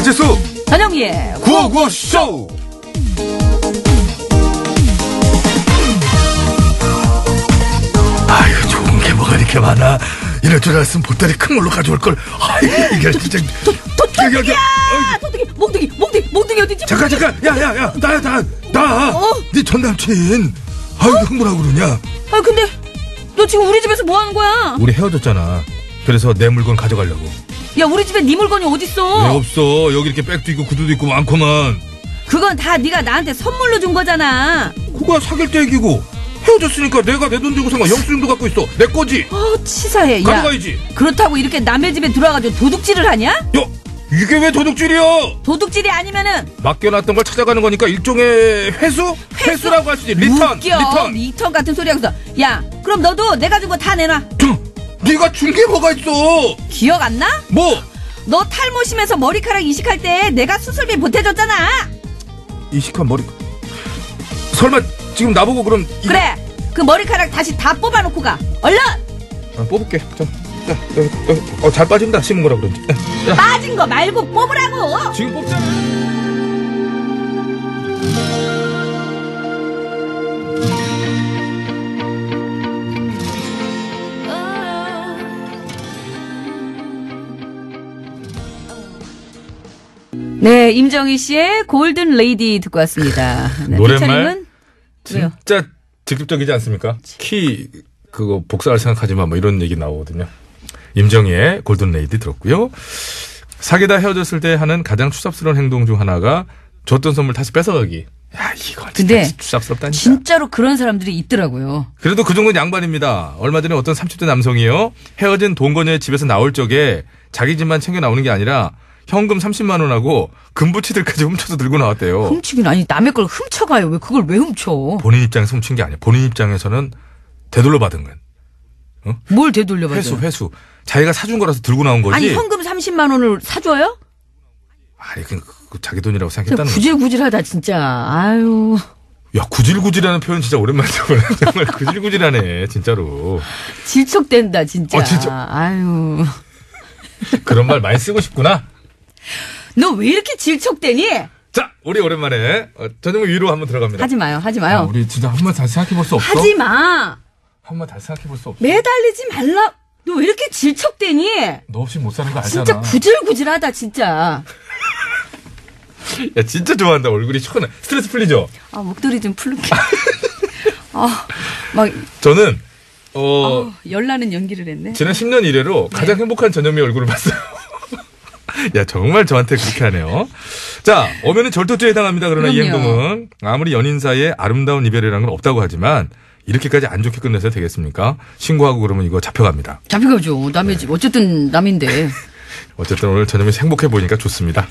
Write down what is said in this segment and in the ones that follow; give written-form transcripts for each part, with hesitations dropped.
배칠수 전영미의 구호구호쇼. 아유, 좋은 게 뭐가 이렇게 많아. 이럴 줄 알았으면 보따리 큰 걸로 가져올 걸. 아이, 이게 진짜. 도둑이야! 몽둥이 어디지? 잠깐, 야, 나. 네 전 남친. 아유, 흥분하고 그러냐? 아, 근데 너 지금 우리 집에서 뭐 하는 거야? 우리 헤어졌잖아. 그래서 내 물건 가져가려고. 야, 우리 집에 네 물건이 어딨어? 왜 없어? 여기 이렇게 백도 있고 구두도 있고 많구만. 그건 다 네가 나한테 선물로 준 거잖아. 그거 사귈 때 얘기고. 헤어졌으니까 내가 내 돈 주고 산 거 영수증도 갖고 있어. 내 거지. 치사해. 가져가야지. 야, 그렇다고 이렇게 남의 집에 들어와가지고 도둑질을 하냐? 야, 이게 왜 도둑질이야? 도둑질이 아니면은 맡겨놨던 걸 찾아가는 거니까 일종의 회수라고 할 수 있지. 리턴 같은 소리 하고서. 야, 그럼 너도 내가 준 거 다 내놔. 네가 준 게 뭐가 있어? 기억 안 나? 뭐? 너 탈모 심해서 머리카락 이식할 때 내가 수술비 보태줬잖아. 이식한 머리. 설마 지금 나보고 그럼 그래, 그 머리카락 다시 다 뽑아놓고 가. 얼른. 뽑을게. 잘 빠진다. 심은 거라 그런지. 빠진 거 말고 뽑으라고. 지금 뽑잖아. 네, 임정희 씨의 골든 레이디 듣고 왔습니다. 네, 노랫말 왜요? 진짜 직접적이지 않습니까? 키 그거 복사할 생각하지 마, 뭐 이런 얘기 나오거든요. 임정희의 골든 레이디 들었고요. 사귀다 헤어졌을 때 하는 가장 추잡스러운 행동 중 하나가 줬던 선물 다시 뺏어가기. 야, 이거 진짜 추잡스럽다니까. 진짜로 그런 사람들이 있더라고요. 그래도 그 정도는 양반입니다. 얼마 전에 어떤 30대 남성이요, 헤어진 동거녀의 집에서 나올 적에 자기 집만 챙겨 나오는 게 아니라 현금 30만 원하고 금부치들까지 훔쳐서 들고 나왔대요. 훔치긴 아니, 남의 걸 훔쳐가요. 왜 그걸 왜 훔쳐? 본인 입장에서 훔친 게 아니야. 본인 입장에서는 되돌려 받은 거야. 어? 뭘 되돌려 받아요? 회수. 자기가 사준 거라서 들고 나온 거지. 아니, 현금 30만 원을 사줘요? 아니, 그 자기 돈이라고 생각했다는 거지. 구질구질하다 진짜. 아유. 야, 구질구질하는 표현 진짜 오랜만이다. 정말 구질구질하네, 진짜로. 질척댄다 진짜. 진짜. 아유. 그런 말 많이 쓰고 싶구나. 너 왜 이렇게 질척대니? 자, 우리 오랜만에 전영미 위로 한번 들어갑니다. 하지 마요. 우리 진짜 한 번 다시 생각해 볼 수 없어? 하지 마. 한 번 다시 생각해 볼 수 없어? 매달리지 말라. 너 왜 이렇게 질척대니? 너 없이 못 사는 거 알잖아. 진짜 구질구질하다 진짜. 야, 진짜 좋아한다. 얼굴이 시원해. 스트레스 풀리죠? 아, 목도리 좀 풀게. 막 저는 열나는 연기를 했네. 지난 10년 이래로 가장 행복한 전영미 얼굴을 봤어요. 야, 정말 저한테 그렇게 하네요. 자, 오면은 절도죄에 해당합니다. 그러나 그럼요. 이 행동은 아무리 연인 사이에 아름다운 이별이라는 건 없다고 하지만 이렇게까지 안 좋게 끝내서 되겠습니까? 신고하고 그러면 이거 잡혀갑니다. 잡혀가죠. 남의 집. 어쨌든 남인데. 어쨌든 오늘 전영미 행복해 보이니까 좋습니다.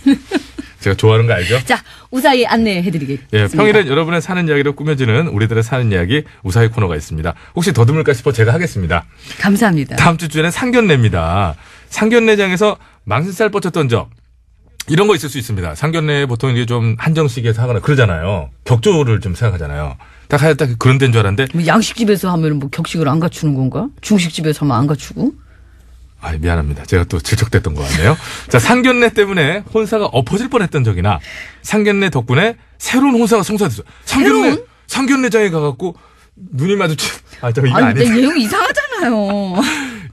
제가 좋아하는 거 알죠? 자, 우사히 안내해드리겠습니다. 예, 평일엔 여러분의 사는 이야기로 꾸며지는 우리들의 사는 이야기 우사히 코너가 있습니다. 혹시 더듬을까 싶어 제가 하겠습니다. 감사합니다. 다음 주 주에는 상견례입니다. 상견례장에서 망신살 뻗쳤던 적, 이런 거 있을 수 있습니다. 상견례 보통 이게 좀 한정식에서 하거나 그러잖아요. 격조를 좀 생각하잖아요. 딱 그런 데인 줄 알았는데. 뭐 양식집에서 하면 뭐 격식을 안 갖추는 건가? 중식집에서 하면 안 갖추고? 아, 미안합니다. 제가 또 질척됐던 것 같네요. 자, 상견례 때문에 혼사가 엎어질 뻔했던 적이나 상견례 덕분에 새로운 혼사가 성사됐어. 상견례장에 가갖고 눈이 마주친. 이거 아니, 아니지. 내 내용 이상하잖아요.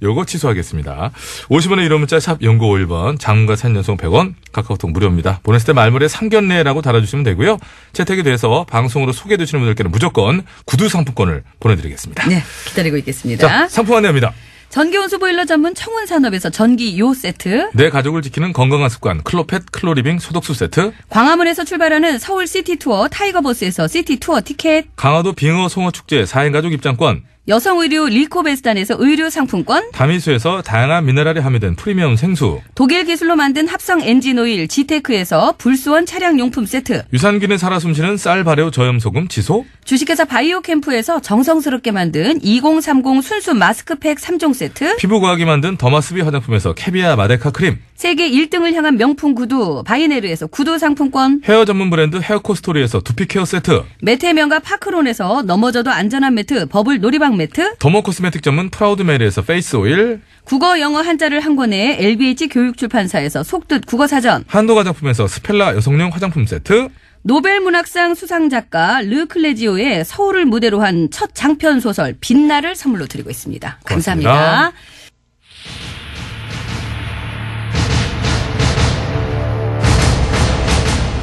요거 취소하겠습니다. 50원의 1호 문자 샵 0951번, 장문과 산연송 100원, 카카오톡 무료입니다. 보냈을 때 말머리에 상견례라고 달아주시면 되고요. 채택이 돼서 방송으로 소개해주시는 분들께는 무조건 구두 상품권을 보내드리겠습니다. 네, 기다리고 있겠습니다. 자, 상품 안내합니다. 전기온수 보일러 전문 청운산업에서 전기요 세트, 내 가족을 지키는 건강한 습관 클로펫 클로리빙 소독수 세트, 광화문에서 출발하는 서울 시티투어 타이거버스에서 시티투어 티켓, 강화도 빙어 송어축제 4인 가족 입장권, 여성의류 리코베스탄에서 의류 상품권, 다미수에서 다양한 미네랄이 함유된 프리미엄 생수, 독일 기술로 만든 합성 엔진오일 지테크에서 불수원 차량용품 세트, 유산균에 살아 숨쉬는 쌀 발효 저염소금 지소, 주식회사 바이오캠프에서 정성스럽게 만든 2030 순수 마스크팩 3종 세트, 피부과학이 만든 더마스비 화장품에서 캐비아 마데카 크림, 세계 1등을 향한 명품 구두 바이네르에서 구두 상품권, 헤어 전문 브랜드 헤어코스토리에서 두피 케어 세트, 매트의 명가 파크론에서 넘어져도 안전한 매트 버블 놀이방 매트, 더모 코스메틱 전문 프라우드메리에서 페이스 오일, 국어 영어 한자를 한 권에 LBH 교육출판사에서 속뜻 국어사전, 한도 화장품에서 스펠라 여성용 화장품 세트, 노벨문학상 수상작가 르 클레지오의 서울을 무대로 한 첫 장편 소설 빛날을 선물로 드리고 있습니다. 고맙습니다. 감사합니다.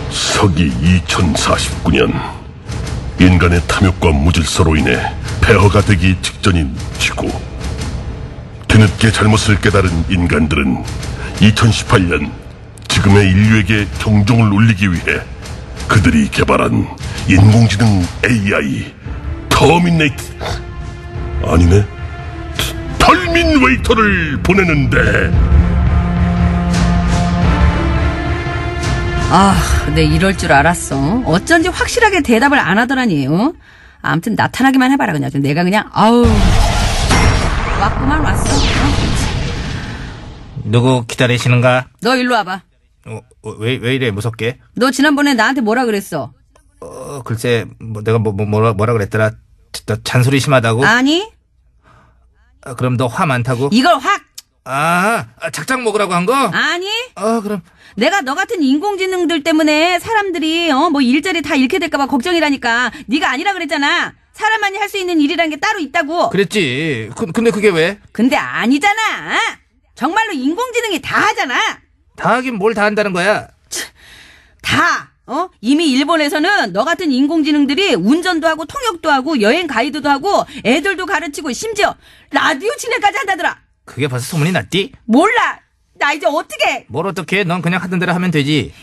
서기 2049년 인간의 탐욕과 무질서로 인해 폐허가 되기 직전인 지구. 뒤늦게 잘못을 깨달은 인간들은 2018년 지금의 인류에게 경종을 울리기 위해 그들이 개발한 인공지능 AI 터미네이트 아니네 털민웨이터를 보내는데 네, 이럴 줄 알았어. 어쩐지 확실하게 대답을 안 하더라니. 아무튼 나타나기만 해봐라 그냥. 내가 그냥 왔구만 왔어. 누구 기다리시는가? 너 일로 와봐. 왜 이래 무섭게? 너 지난번에 나한테 뭐라 그랬어? 글쎄 내가 뭐라 그랬더라. 너 잔소리 심하다고? 아니 그럼 너 화 많다고? 이걸 확 작작 먹으라고 한 거? 아니 그럼 내가 너 같은 인공지능들 때문에 사람들이 뭐 일자리 다 잃게 될까봐 걱정이라니까. 네가 아니라 그랬잖아. 사람만이 할 수 있는 일이라는 게 따로 있다고. 그랬지. 근데 그게 왜? 근데 아니잖아. 정말로 인공지능이 다 하잖아. 다 하긴 뭘 다 한다는 거야? 다. 이미 일본에서는 너 같은 인공지능들이 운전도 하고 통역도 하고 여행 가이드도 하고 애들도 가르치고 심지어 라디오 진행까지 한다더라. 그게 벌써 소문이 났디? 몰라. 나 이제 어떻게? 뭘 어떻게 해? 넌 그냥 하던 대로 하면 되지.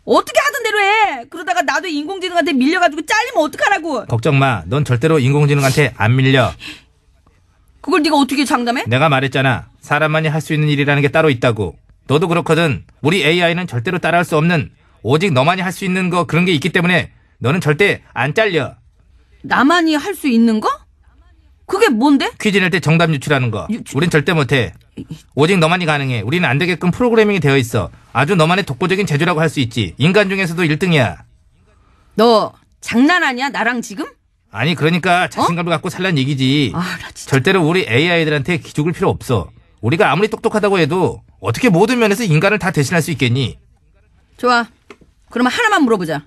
어떻게 하던 대로 해. 그러다가 나도 인공지능한테 밀려가지고 잘리면 어떡하라고. 걱정 마. 넌 절대로 인공지능한테 안 밀려. 그걸 네가 어떻게 장담해? 내가 말했잖아. 사람만이 할 수 있는 일이라는 게 따로 있다고. 너도 그렇거든. 우리 AI는 절대로 따라할 수 없는 오직 너만이 할 수 있는 거 그런 게 있기 때문에 너는 절대 안 잘려. 나만이 할 수 있는 거? 그게 뭔데? 퀴즈 낼 때 정답 유출하는 거. 우린 절대 못해. 오직 너만이 가능해. 우리는 안 되게끔 프로그래밍이 되어 있어. 아주 너만의 독보적인 재주라고 할 수 있지. 인간 중에서도 1등이야. 너 장난하냐? 나랑 지금? 아니 그러니까 자신감을 갖고 살란 얘기지. 나 진짜. 절대로 우리 AI들한테 기죽을 필요 없어. 우리가 아무리 똑똑하다고 해도 어떻게 모든 면에서 인간을 다 대신할 수 있겠니? 좋아. 그러면 하나만 물어보자.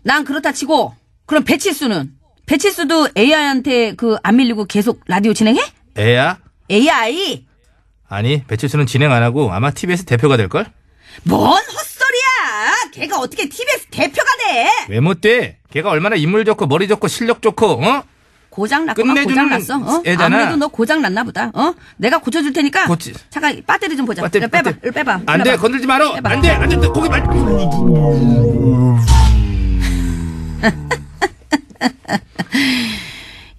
난 그렇다 치고 그럼 배칠수는? 배칠수도 AI한테 안 밀리고 계속 라디오 진행해? 애야? AI? 아니 배칠수는 진행 안 하고 아마 TBS 대표가 될걸? 뭔 헛소리야. 걔가 어떻게 TBS 대표가 돼? 왜 못 돼? 걔가 얼마나 인물 좋고 머리 좋고 실력 좋고 고장났구만. 끝내주는 고장났어. 애잖아. 아무래도 너 고장났나 보다. 내가 고쳐줄 테니까 잠깐 배터리 좀 보자. 배터리, 빼봐. 배터리. 빼봐. 안 돼 건들지 마라. 빼봐. 안 돼 거기 말.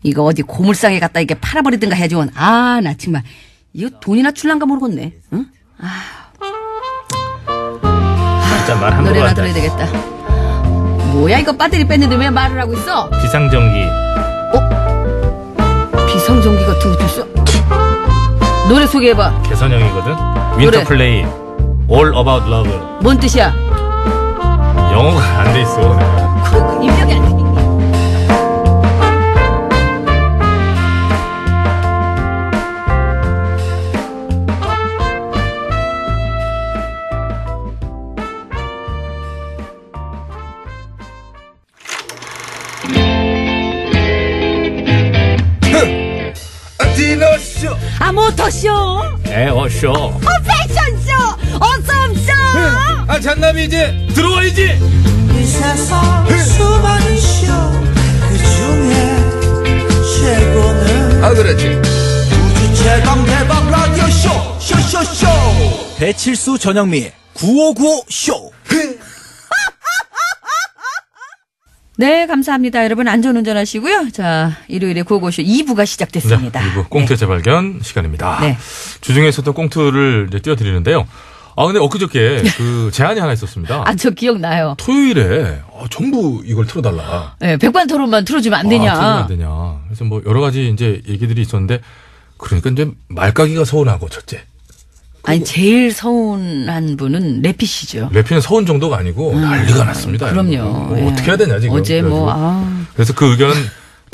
이거 어디 고물상에 갖다 이렇게 팔아버리든가 해야지. 나 정말 이거 돈이나 출란가 모르겠네. 응? 진짜 말 함부로 노래나 한다. 들어야 되겠다. 뭐야 이거 배터리 뺐는데 왜 말을 하고 있어? 비상전기. 비상전기 같은 것도 있어. 노래 소개해봐. 개선형이거든. 노래. 윈터플레이. All About Love. 뭔 뜻이야? 영어가 안 돼 있어. 그 입력이 안 돼. 디너쇼. 모터쇼. 에어쇼. 패션쇼. 어썸쇼. 잔남이 이제 들어와야지. 이 세상 수많은 쇼그 중에 최고는 그렇지. 우주 최강 대박 라디오 쇼 배칠수 전영미 9595 쇼. 네, 감사합니다. 여러분 안전운전 하시고요. 자, 일요일에 고고쇼 2부가 시작됐습니다. 네, 2부 꽁트 재발견 시간입니다. 네. 주중에서도 꽁트를 이제 띄워드리는데요. 근데 엊그저께 제안이 하나 있었습니다. 저 기억나요. 토요일에 전부 이걸 틀어달라. 네, 백반토론만 틀어주면 안 되냐. 틀어주면 안 되냐. 그래서 뭐 여러 가지 이제 얘기들이 있었는데 그러니까 이제 말까기가 서운하고 첫째. 아니, 제일 서운한 분은 래피시죠. 래피는 서운 정도가 아니고 난리가 났습니다. 그럼요. 뭐 어떻게 해야 되냐 지금. 어제 그래가지고. 뭐 그래서 그 의견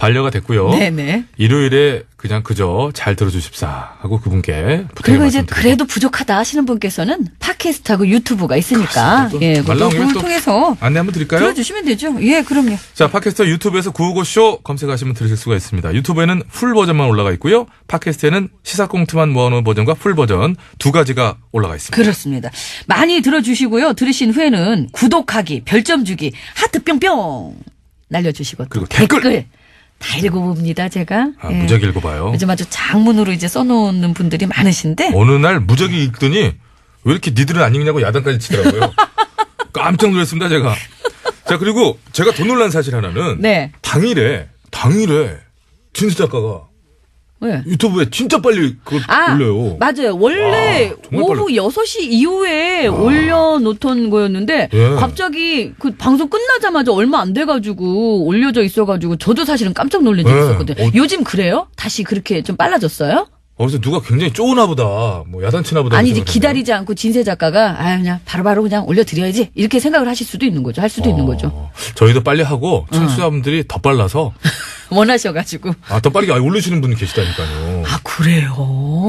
반려가 됐고요. 네네. 일요일에 그냥 그저 잘 들어주십사 하고 그분께 부탁을 그리고 이제 말씀드리고. 그래도 부족하다 하시는 분께서는 팟캐스트하고 유튜브가 있으니까 또 예, 말 그걸 나온 김에 또 통해서 안내 한번 드릴까요? 들어주시면 되죠. 예, 그럼요. 자, 팟캐스트 유튜브에서 955쇼 검색하시면 들으실 수가 있습니다. 유튜브에는 풀 버전만 올라가 있고요. 팟캐스트에는 시사꽁트만 모아놓은 버전과 풀 버전 두 가지가 올라가 있습니다. 그렇습니다. 많이 들어주시고요. 들으신 후에는 구독하기, 별점 주기, 하트 뿅뿅 날려주시고 그리고 댓글. 다 읽어봅니다, 제가. 아, 예. 무작위 읽어봐요. 요즘 아주 장문으로 이제 써놓는 분들이 많으신데. 어느 날 무작위 읽더니 왜 이렇게 니들은 안 읽냐고 야단까지 치더라고요. 깜짝 놀랐습니다, 제가. 자, 그리고 제가 더 놀란 사실 하나는 네. 당일에 진수 작가가 네. 유튜브에 진짜 빨리 그걸 올려요. 맞아요. 원래 와, 정말 오후 6시 이후에 올려놓던 거였는데 예. 갑자기 그 방송 끝나자마자 얼마 안 돼가지고 올려져 있어가지고 저도 사실은 깜짝 놀란 적이 예. 있었거든요. 요즘 그래요? 다시 그렇게 좀 빨라졌어요? 그래서 누가 굉장히 쪼으나 보다, 뭐 야단치나 보다. 아니 이제 생각했네요. 기다리지 않고 진세 작가가 그냥 바로바로 그냥 올려드려야지 이렇게 생각을 하실 수도 있는 거죠. 할 수도 있는 거죠. 저희도 빨리 하고 청취자분들이 더 빨라서 원하셔가지고. 더 빠르게 올리시는 분이 계시다니까요. 아 그래요?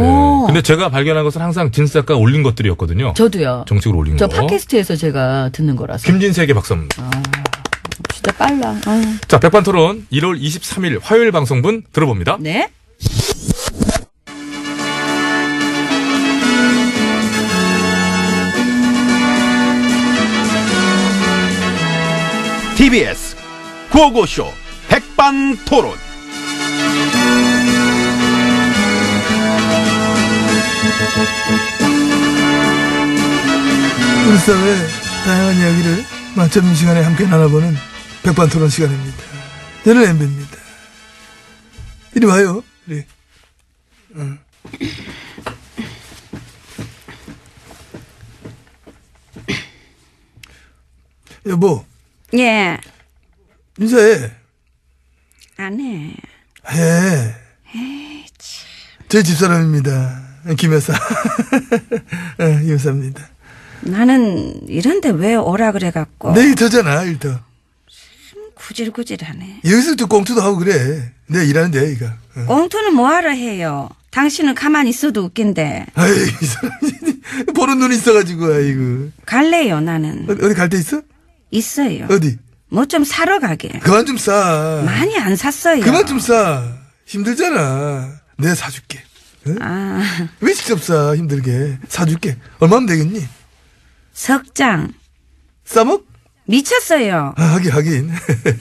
네. 근데 제가 발견한 것은 항상 진수 작가가 올린 것들이었거든요. 저도요. 정식으로 올린 저 거. 팟캐스트에서 제가 듣는 거라서. 김진세에게 박수. 진짜 빨라. 아유. 자, 백반토론 1월 23일 화요일 방송분 들어봅니다. 네. TBS 구호고쇼 백반토론. 우리 사회의 다양한 이야기를 맞춤 시간에 함께 나눠보는 백반토론 시간입니다. 저는 엠비입니다. 이리 와요. 이리. 여보, 예. 인사해. 안 해. 해. 제 집사람입니다. 김여사. 김여사입니다. 나는 이런데 왜 오라 그래갖고. 내 일터잖아, 일터. 구질구질하네. 여기서 또 꽁투도 하고 그래. 내가 일하는데, 이거. 꽁투는 뭐하러 해요? 당신은 가만히 있어도 웃긴데. 아이, 이 사람이 보는 눈이 있어가지고, 아이고. 갈래요, 나는. 어디 갈 데 있어? 있어요. 어디? 뭐 좀 사러 가게. 그만 좀 싸. 많이 안 샀어요. 그만 좀 싸. 힘들잖아. 내가 사줄게. 응? 아, 왜 직접 싸, 힘들게. 사줄게. 얼마면 되겠니? 석장. 싸먹? 미쳤어요. 아, 하긴.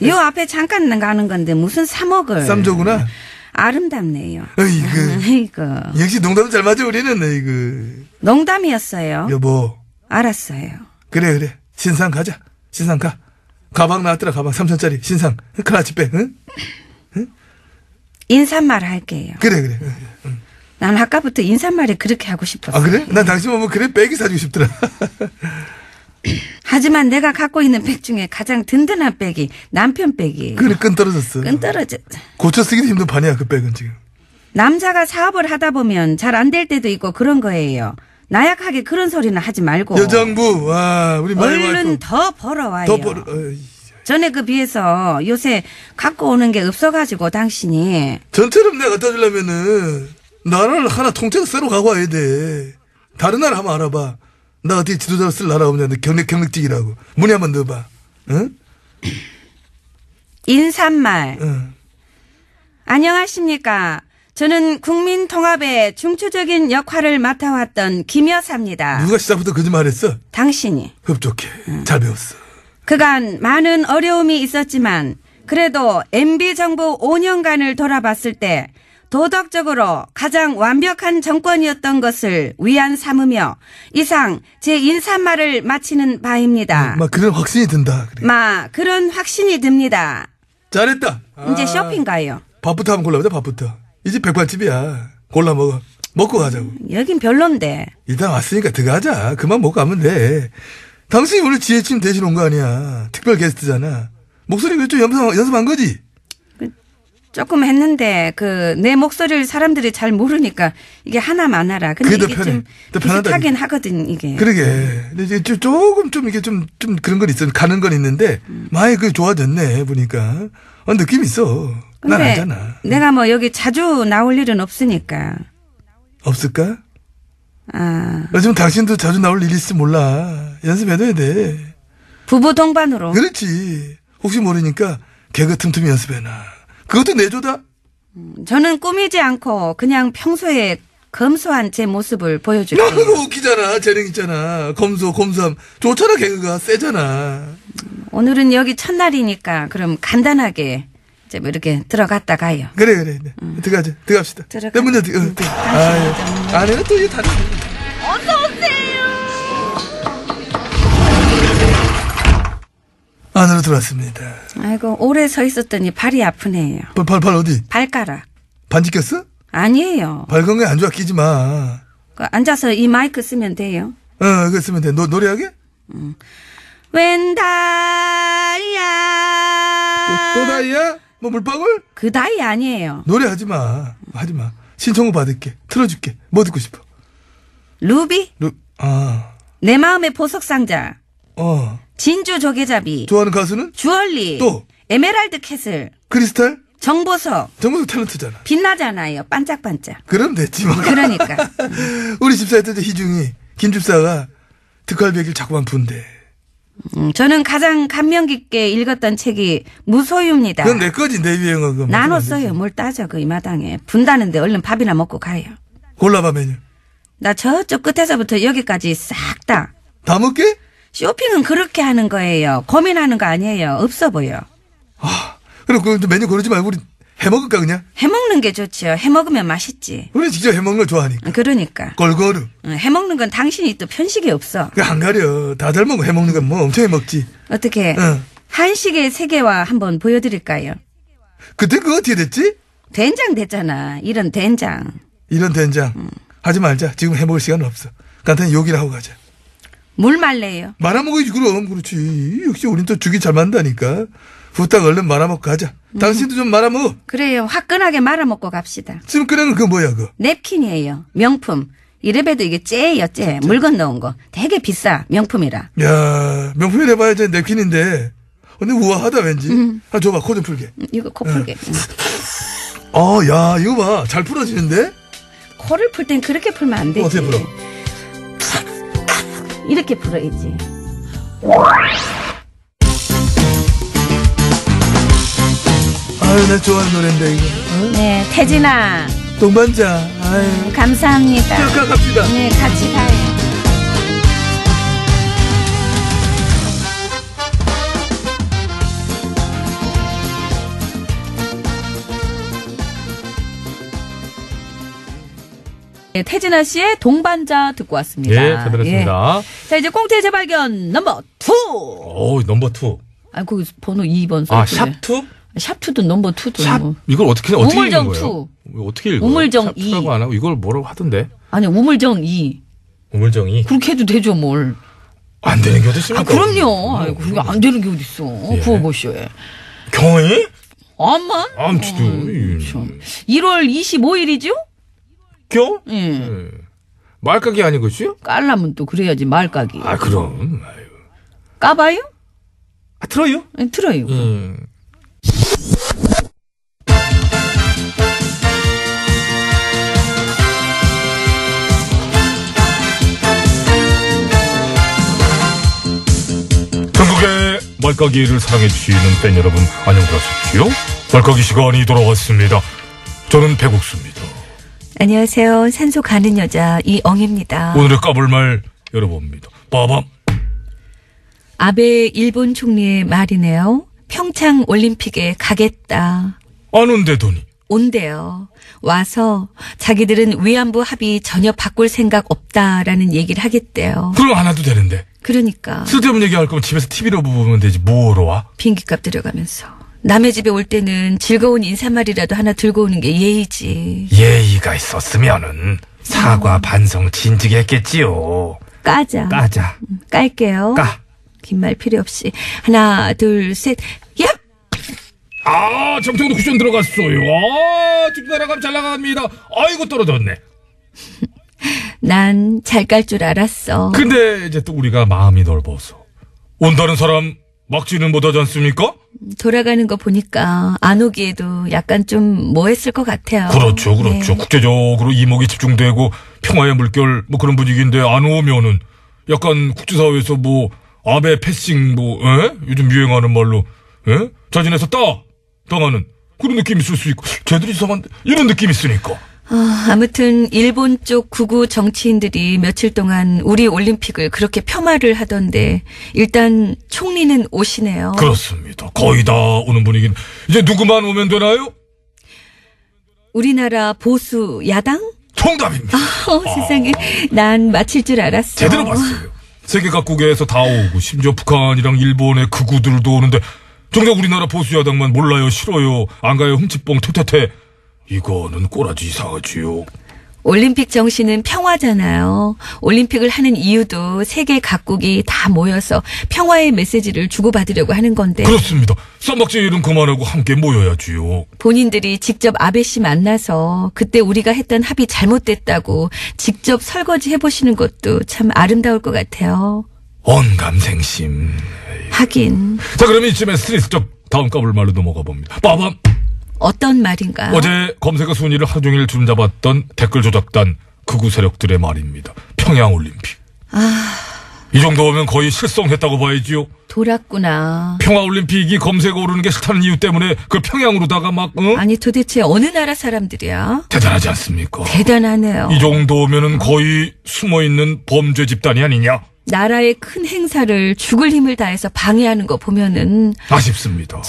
요 앞에 잠깐 가는 건데 무슨 사먹을. 쌈조구나. 아름답네요. 어이구. 이거. 역시 농담 잘 맞아, 우리는. 어이구. 농담이었어요. 여보. 알았어요. 그래. 신상 가자. 신상 가. 가방 나왔더라, 가방. 3,000짜리. 신상. 하나씩 빼, 응? 인사말 할게요. 그래. 난 아까부터 인사말이 그렇게 하고 싶었어. 아, 그래? 난 당신 보면 그래, 백이 사주고 싶더라. 하지만 내가 갖고 있는 백 중에 가장 든든한 백이 남편 백이에요. 그래, 끈 떨어졌어. 끈 떨어져. 고쳐 쓰기도 힘든 판이야, 그 백은 지금. 남자가 사업을 하다 보면 잘 안 될 때도 있고 그런 거예요. 나약하게 그런 소리는 하지 말고. 여장부, 와, 우리 마이 얼른 와이프. 더 벌어와요. 더 벌어. 어이. 전에 그 비해서 요새 갖고 오는 게 없어가지고 당신이. 전처럼 내가 갖다 주려면은, 나라를 하나 통째로 새로 가고 와야 돼. 다른 나라 한번 알아봐. 나 어떻게 지도자로 쓸 나라 없냐. 너 경력직이라고. 문의 한번 넣어봐. 응? 인사말. 응. 안녕하십니까. 저는 국민 통합의 중추적인 역할을 맡아왔던 김여사입니다. 누가 시작부터 거짓말했어? 당신이. 흡족해. 잘 배웠어. 그간 많은 어려움이 있었지만 그래도 MB 정부 5년간을 돌아봤을 때 도덕적으로 가장 완벽한 정권이었던 것을 위안 삼으며 이상 제 인사말을 마치는 바입니다. 막 그런 확신이 든다. 그래. 그런 확신이 듭니다. 잘했다. 이제 쇼핑 가요. 밥부터 한번 골라보자, 밥부터. 이 집 백반집이야. 골라 먹어. 먹고 가자고. 여긴 별론데. 일단 왔으니까 들어가자. 그만 먹고 가면 돼. 당신이 오늘 지혜침 대신 온 거 아니야. 특별 게스트잖아. 목소리 좀 연습한 거지? 조금 했는데 내 목소리를 사람들이 잘 모르니까 이게 하나 많아라. 근데 그게 더 이게 편해. 좀 더 편하다. 비슷하긴 하거든 이게. 그러게. 근데 이제 조금 이게 좀 그런 건 있어. 가는 건 있는데 많이 그 좋아졌네 보니까. 느낌 있어. 난 근데 알잖아. 내가 뭐 여기 자주 나올 일은 없으니까. 없을까? 아, 요즘 당신도 자주 나올 일이 있을지 몰라. 연습해둬야 돼. 부부 동반으로. 그렇지. 혹시 모르니까 개그 틈틈이 연습해놔. 그것도 내조다. 저는 꾸미지 않고 그냥 평소에 검소한 제 모습을 보여줄게요. 너무 웃기잖아. 재능 있잖아. 검소함. 좋잖아. 개그가 세잖아. 오늘은 여기 첫날이니까 그럼 간단하게 좀 이렇게 들어갔다 가요. 그래. 들어갑시다. 들어가. 내 문제 아유, 안에는 또 이게 다. 안으로 들어왔습니다. 아이고 오래 서 있었더니 발이 아프네요. 발 어디? 발가락. 반지 꼈어? 아니에요. 발 건강에 안 좋아 끼지 마. 앉아서 이 마이크 쓰면 돼요. 그거 쓰면 돼. 노래하게? 웬 다이야. 또 다이야? 뭐 물방울? 그 다이 아니에요. 노래하지 마. 신청곡 받을게. 틀어줄게. 뭐 듣고 싶어? 루비? 아, 내 마음의 보석상자. 어. 진주 조개잡이. 좋아하는 가수는? 주얼리. 또? 에메랄드 캐슬. 크리스탈? 정보석. 정보석 탤런트잖아. 빛나잖아요. 반짝반짝. 그럼 됐지 뭐. 그러니까. 우리 집사였던 희중이 김집사가 득활배기를 자꾸만 분대. 저는 가장 감명 깊게 읽었던 책이 무소유입니다. 그건 내 거지. 내 유행어. 그거 나눴어요. 뭘 따져 이 마당에. 분다는데 얼른 밥이나 먹고 가요. 골라봐 메뉴. 나 저쪽 끝에서부터 여기까지 싹 다. 다 먹게? 쇼핑은 그렇게 하는 거예요. 고민하는 거 아니에요. 없어 보여. 그럼 그 메뉴 고르지 말고 우리 해먹을까 그냥? 해먹는 게 좋지요. 해먹으면 맛있지. 우리 직접 해먹는 걸 좋아하니까. 그러니까. 골고루. 해먹는 건 당신이 또 편식이 없어. 그 안 가려. 다 잘 먹고 해먹는 건 뭐 엄청 해먹지. 어떻게 응. 한식의 세계와 한번 보여드릴까요? 그때 그거 어떻게 됐지? 된장 됐잖아. 이런 된장. 이런 된장. 하지 말자. 지금 해먹을 시간 없어. 간단히 요기를 하고 가자. 물 말래요. 말아먹어야지 그럼. 그렇지. 역시 우린 또 죽이 잘 만다니까. 후딱 얼른 말아먹고 가자. 당신도 좀 말아먹어. 그래요. 화끈하게 말아먹고 갑시다. 지금 끓여는 그거 뭐야 그거? 냅킨이에요. 명품. 이래봬도 이게 째예요, 째. 물건 넣은 거. 되게 비싸. 명품이라. 야, 명품이라 봐야 지 냅킨인데. 근데 우아하다 왠지. 줘봐. 코 좀 풀게. 이거 코 풀게. 야, 이거 봐. 잘 풀어지는데? 코를 풀 땐 그렇게 풀면 안 되지. 어떻게 풀어? 이렇게 풀어야지. 아유, 나 좋아하는 노래인데 이거. 네, 태진아. 동반자. 아유. 감사합니다. 자, 갑시다. 네, 같이 가요. 네, 태진아 씨의 동반자 듣고 왔습니다. 예, 잘 들었습니다. 예. 자, 이제 꽁태 재발견 넘버 2. 오, 넘버 2. 아, 거기 번호 2번 써. 아, 샵2? 샵2든 넘버 2든 샵? 뭐. 이걸 어떻게 읽는 우물정 거예요? 어떻게 읽어요? 우물정 2. 샵2라고 안 하고 이걸 뭐라고 하던데? 아니, 우물정 2. 우물정이? 그렇게 해도 되죠, 뭘. 안 되는 게 어디 있습니까? 아, 그럼요. 아이고, 그게 안 되는 게 어딨어. 예. 구호고쇼에. 경이? 암만? 암치도. 1월 25일이죠? 겨? 예. 예. 말까기 아니겠지요? 깔라면 또 그래야지, 말까기. 아, 그럼. 아유. 까봐요? 아, 들어요? 예, 들어요. 전국의 말까기를 사랑해주시는 팬 여러분, 안녕하셨지요? 말까기 시간이 돌아왔습니다. 저는 배국수입니다. 안녕하세요. 산소 가는 여자 이엉입니다. 오늘의 까불 말 열어봅니다. 빠밤. 아베 일본 총리의 말이네요. 평창 올림픽에 가겠다. 안 온대더니. 온대요. 와서 자기들은 위안부 합의 전혀 바꿀 생각 없다라는 얘기를 하겠대요. 그럼 안 와도 되는데. 그러니까 쓸데없는 얘기할 거면 집에서 TV로 보면 되지 뭐로 와? 비행기값 들여가면서 남의 집에 올 때는 즐거운 인사말이라도 하나 들고 오는 게 예의지. 예의가 있었으면은 사과 반성 진지게 했겠지요. 까자. 깔게요. 까. 긴 말 필요 없이 하나 둘 셋. 야! 정통도 쿠션 들어갔어요. 지금 날아가면 잘 나갑니다. 아이고, 떨어졌네. 난 잘 깔 줄 알았어. 근데 이제 또 우리가 마음이 넓어서 온다는 사람 막지는 못하지 않습니까? 돌아가는 거 보니까 안 오기에도 약간 좀 뭐했을 것 같아요. 그렇죠. 네. 국제적으로 이목이 집중되고 평화의 물결 뭐 그런 분위기인데 안 오면은 약간 국제사회에서 뭐 아베 패싱 요즘 유행하는 말로 잘 지냈었다 당하는 그런 느낌이 있을 수 있고 쟤들이 이상한데 이런 느낌이 있으니까. 아무튼 일본 쪽 극우 정치인들이 며칠 동안 우리 올림픽을 그렇게 폄하를 하던데 일단 총리는 오시네요. 그렇습니다. 거의 다 오는 분위기는 이제 누구만 오면 되나요? 우리나라 보수 야당? 정답입니다. 세상에 난 맞힐 줄 알았어. 제대로 봤어요. 세계 각국에서 다 오고 심지어 북한이랑 일본의 극우들도 오는데 정작 우리나라 보수 야당만 몰라요, 싫어요, 안 가요, 흠칫뽕 퇴퇴퇴. 이거는 꼬라지 이상하지요. 올림픽 정신은 평화잖아요. 올림픽을 하는 이유도 세계 각국이 다 모여서 평화의 메시지를 주고받으려고 하는 건데. 그렇습니다. 쌈박질은 그만하고 함께 모여야지요. 본인들이 직접 아베 씨 만나서 그때 우리가 했던 합의 잘못됐다고 직접 설거지 해보시는 것도 참 아름다울 것 같아요. 언감생심. 하긴. 자, 그러면 이쯤에 스트레스적 다음 까불 말로 넘어가 봅니다. 빠밤. 어떤 말인가? 어제 검색어 순위를 하루 종일 주름잡았던 댓글 조작단 극우 세력들의 말입니다. 평양올림픽. 이 정도면 거의 실성했다고 봐야지요. 돌았구나. 평화올림픽이 검색어 오르는 게 싫다는 이유 때문에 그 평양으로다가 막 아니 도대체 어느 나라 사람들이야? 대단하지 않습니까? 대단하네요. 이 정도면은 거의 숨어있는 범죄 집단이 아니냐? 나라의 큰 행사를 죽을 힘을 다해서 방해하는 거 보면은 아쉽습니다.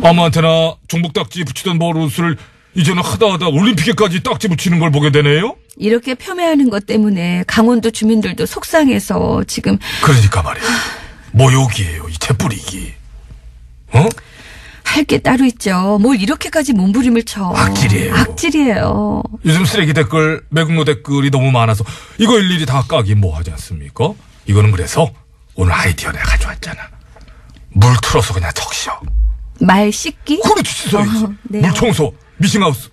아무한테나 종북 딱지 붙이던 버릇을 이제는 하다 올림픽에까지 딱지 붙이는 걸 보게 되네요. 이렇게 폄훼하는 것 때문에 강원도 주민들도 속상해서 지금. 그러니까 말이에요. 모욕이에요. 이 재뿌리기. 할 게 따로 있죠. 뭘 이렇게까지 몸부림을 쳐. 악질이에요. 요즘 쓰레기 댓글, 매국노 댓글이 너무 많아서 이거 일일이 다 까기 뭐 하지 않습니까? 이거는 그래서 오늘 아이디어 내가 가져왔잖아. 물 틀어서 그냥 적셔. 말 씻기? 그렇지, 씻어야지. 네. 물 청소, 미싱하우스.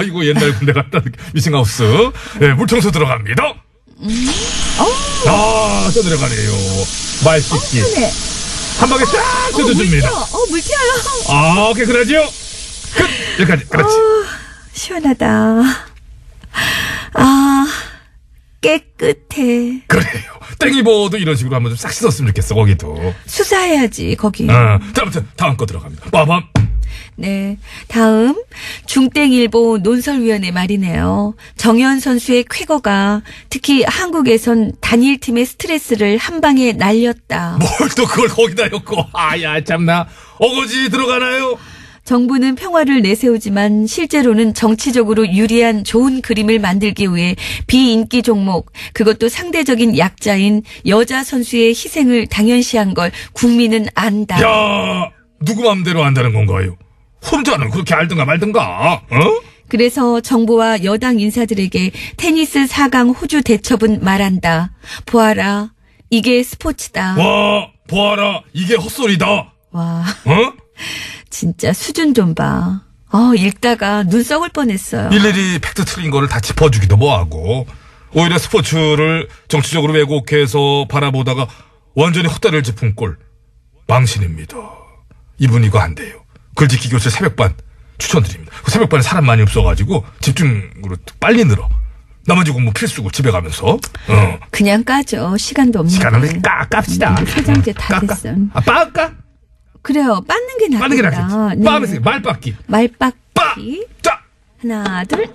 이거 옛날 군대 갔다 미싱하우스. 네, 물 청소 들어갑니다. 또 들어가네요. 말 씻기. 한 방에 쫙 뜯어줍니다. 물 튀어요. 오케이, 그러지요. 끝. 여기까지. 그렇지. 시원하다. 깨끗해. 그래요. 땡이버도 이런 식으로 한번 좀 싹 씻었으면 좋겠어, 거기도. 수사해야지, 거기. 자, 아무튼 다음 거 들어갑니다. 빠밤. 네. 다음 중땡일보 논설위원회 말이네요. 정현 선수의 쾌거가 특히 한국에선 단일팀의 스트레스를 한 방에 날렸다. 뭘 또 그걸 거기다 엮고. 야, 참나. 어거지 들어가나요? 정부는 평화를 내세우지만 실제로는 정치적으로 유리한 좋은 그림을 만들기 위해 비인기 종목, 그것도 상대적인 약자인 여자 선수의 희생을 당연시한 걸 국민은 안다. 야, 누구 마음대로 안다는 건가요? 혼자는 그렇게 알든가 말든가. 그래서 정부와 여당 인사들에게 테니스 4강 호주 대첩은 말한다. 보아라, 이게 스포츠다. 와, 보아라, 이게 헛소리다. 와, 진짜 수준 좀 봐. 읽다가 눈 썩을 뻔했어요. 일일이 팩트 틀린 거를 다 짚어주기도 뭐하고 오히려 스포츠를 정치적으로 왜곡해서 바라보다가 완전히 헛다리를 짚은 꼴. 망신입니다. 이분 이거 안 돼요. 글짓기 교실 새벽반 추천드립니다. 그 새벽반에 사람 많이 없어가지고 집중으로 빨리 늘어. 나머지 공부 필수고 집에 가면서. 그냥 까죠. 시간도 없는데. 시간을 깝시다. 세장제 다 됐어. 빠까? 그래요. 빻는 게 낫겠다. 빠는 게 낫겠지. 네. 빠면서 말빠기. 말빠기. 빠! 자! 하나, 둘.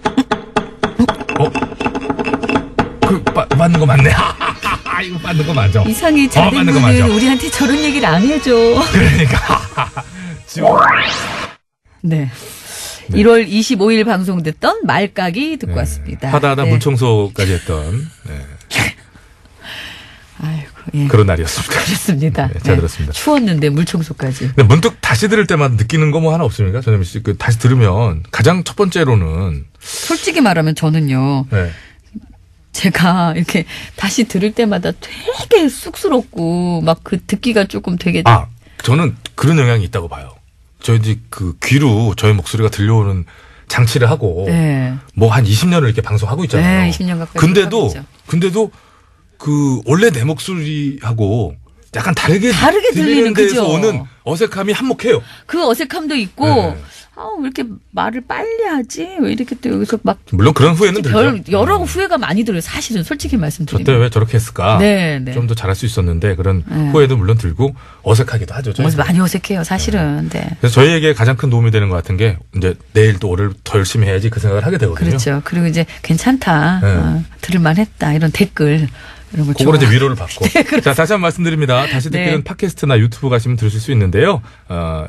맞는 거 맞네. 이거 맞는 거 맞아. 이상해. 맞는 거 맞아. 자네는 우리한테 저런 얘기를 안 해줘. 그러니까. 네. 1월 25일 방송됐던 말까기 듣고 왔습니다. 하다 네. 물청소까지 했던 아이고, 예. 그런 날이었습니다. 그렇습니다. 네, 잘 들었습니다. 추웠는데 물청소까지. 근데 문득 다시 들을 때마다 느끼는 거 뭐 하나 없습니까? 전현미 씨, 다시 들으면 가장 첫 번째로는 솔직히 말하면 저는요. 네. 제가 이렇게 다시 들을 때마다 되게 쑥스럽고 막 그 듣기가 조금 되게 저는 그런 영향이 있다고 봐요. 저희 그 귀로 저희 목소리가 들려오는 장치를 하고 네. 뭐 한 20년을 이렇게 방송하고 있잖아요. 네, 20년 가까이. 근데도 그 원래 내 목소리하고 약간 다르게 들리는 데서 그죠? 오는 어색함이 한몫해요. 그 어색함도 있고 네. 왜 이렇게 말을 빨리 하지? 왜 이렇게 또 여기서 막 물론 그런 후회는 들죠. 여러 후회가 많이 들어요. 사실은 솔직히 말씀드리면. 저때 왜 저렇게 했을까? 네, 네. 좀 더 잘할 수 있었는데 그런 후회도 물론 들고 어색하기도 하죠. 많이 어색해요, 사실은. 네. 그래서 저희에게 가장 큰 도움이 되는 것 같은 게 이제 내일 또 올해 더 열심히 해야지 그 생각을 하게 되거든요. 그렇죠. 그리고 이제 괜찮다, 네. 들을만했다 이런 댓글 이런 걸 그거는 이제 위로를 받고. 자, 다시 한번 말씀드립니다. 다시 듣기는 네. 팟캐스트나 유튜브 가시면 들으실 수 있는데요.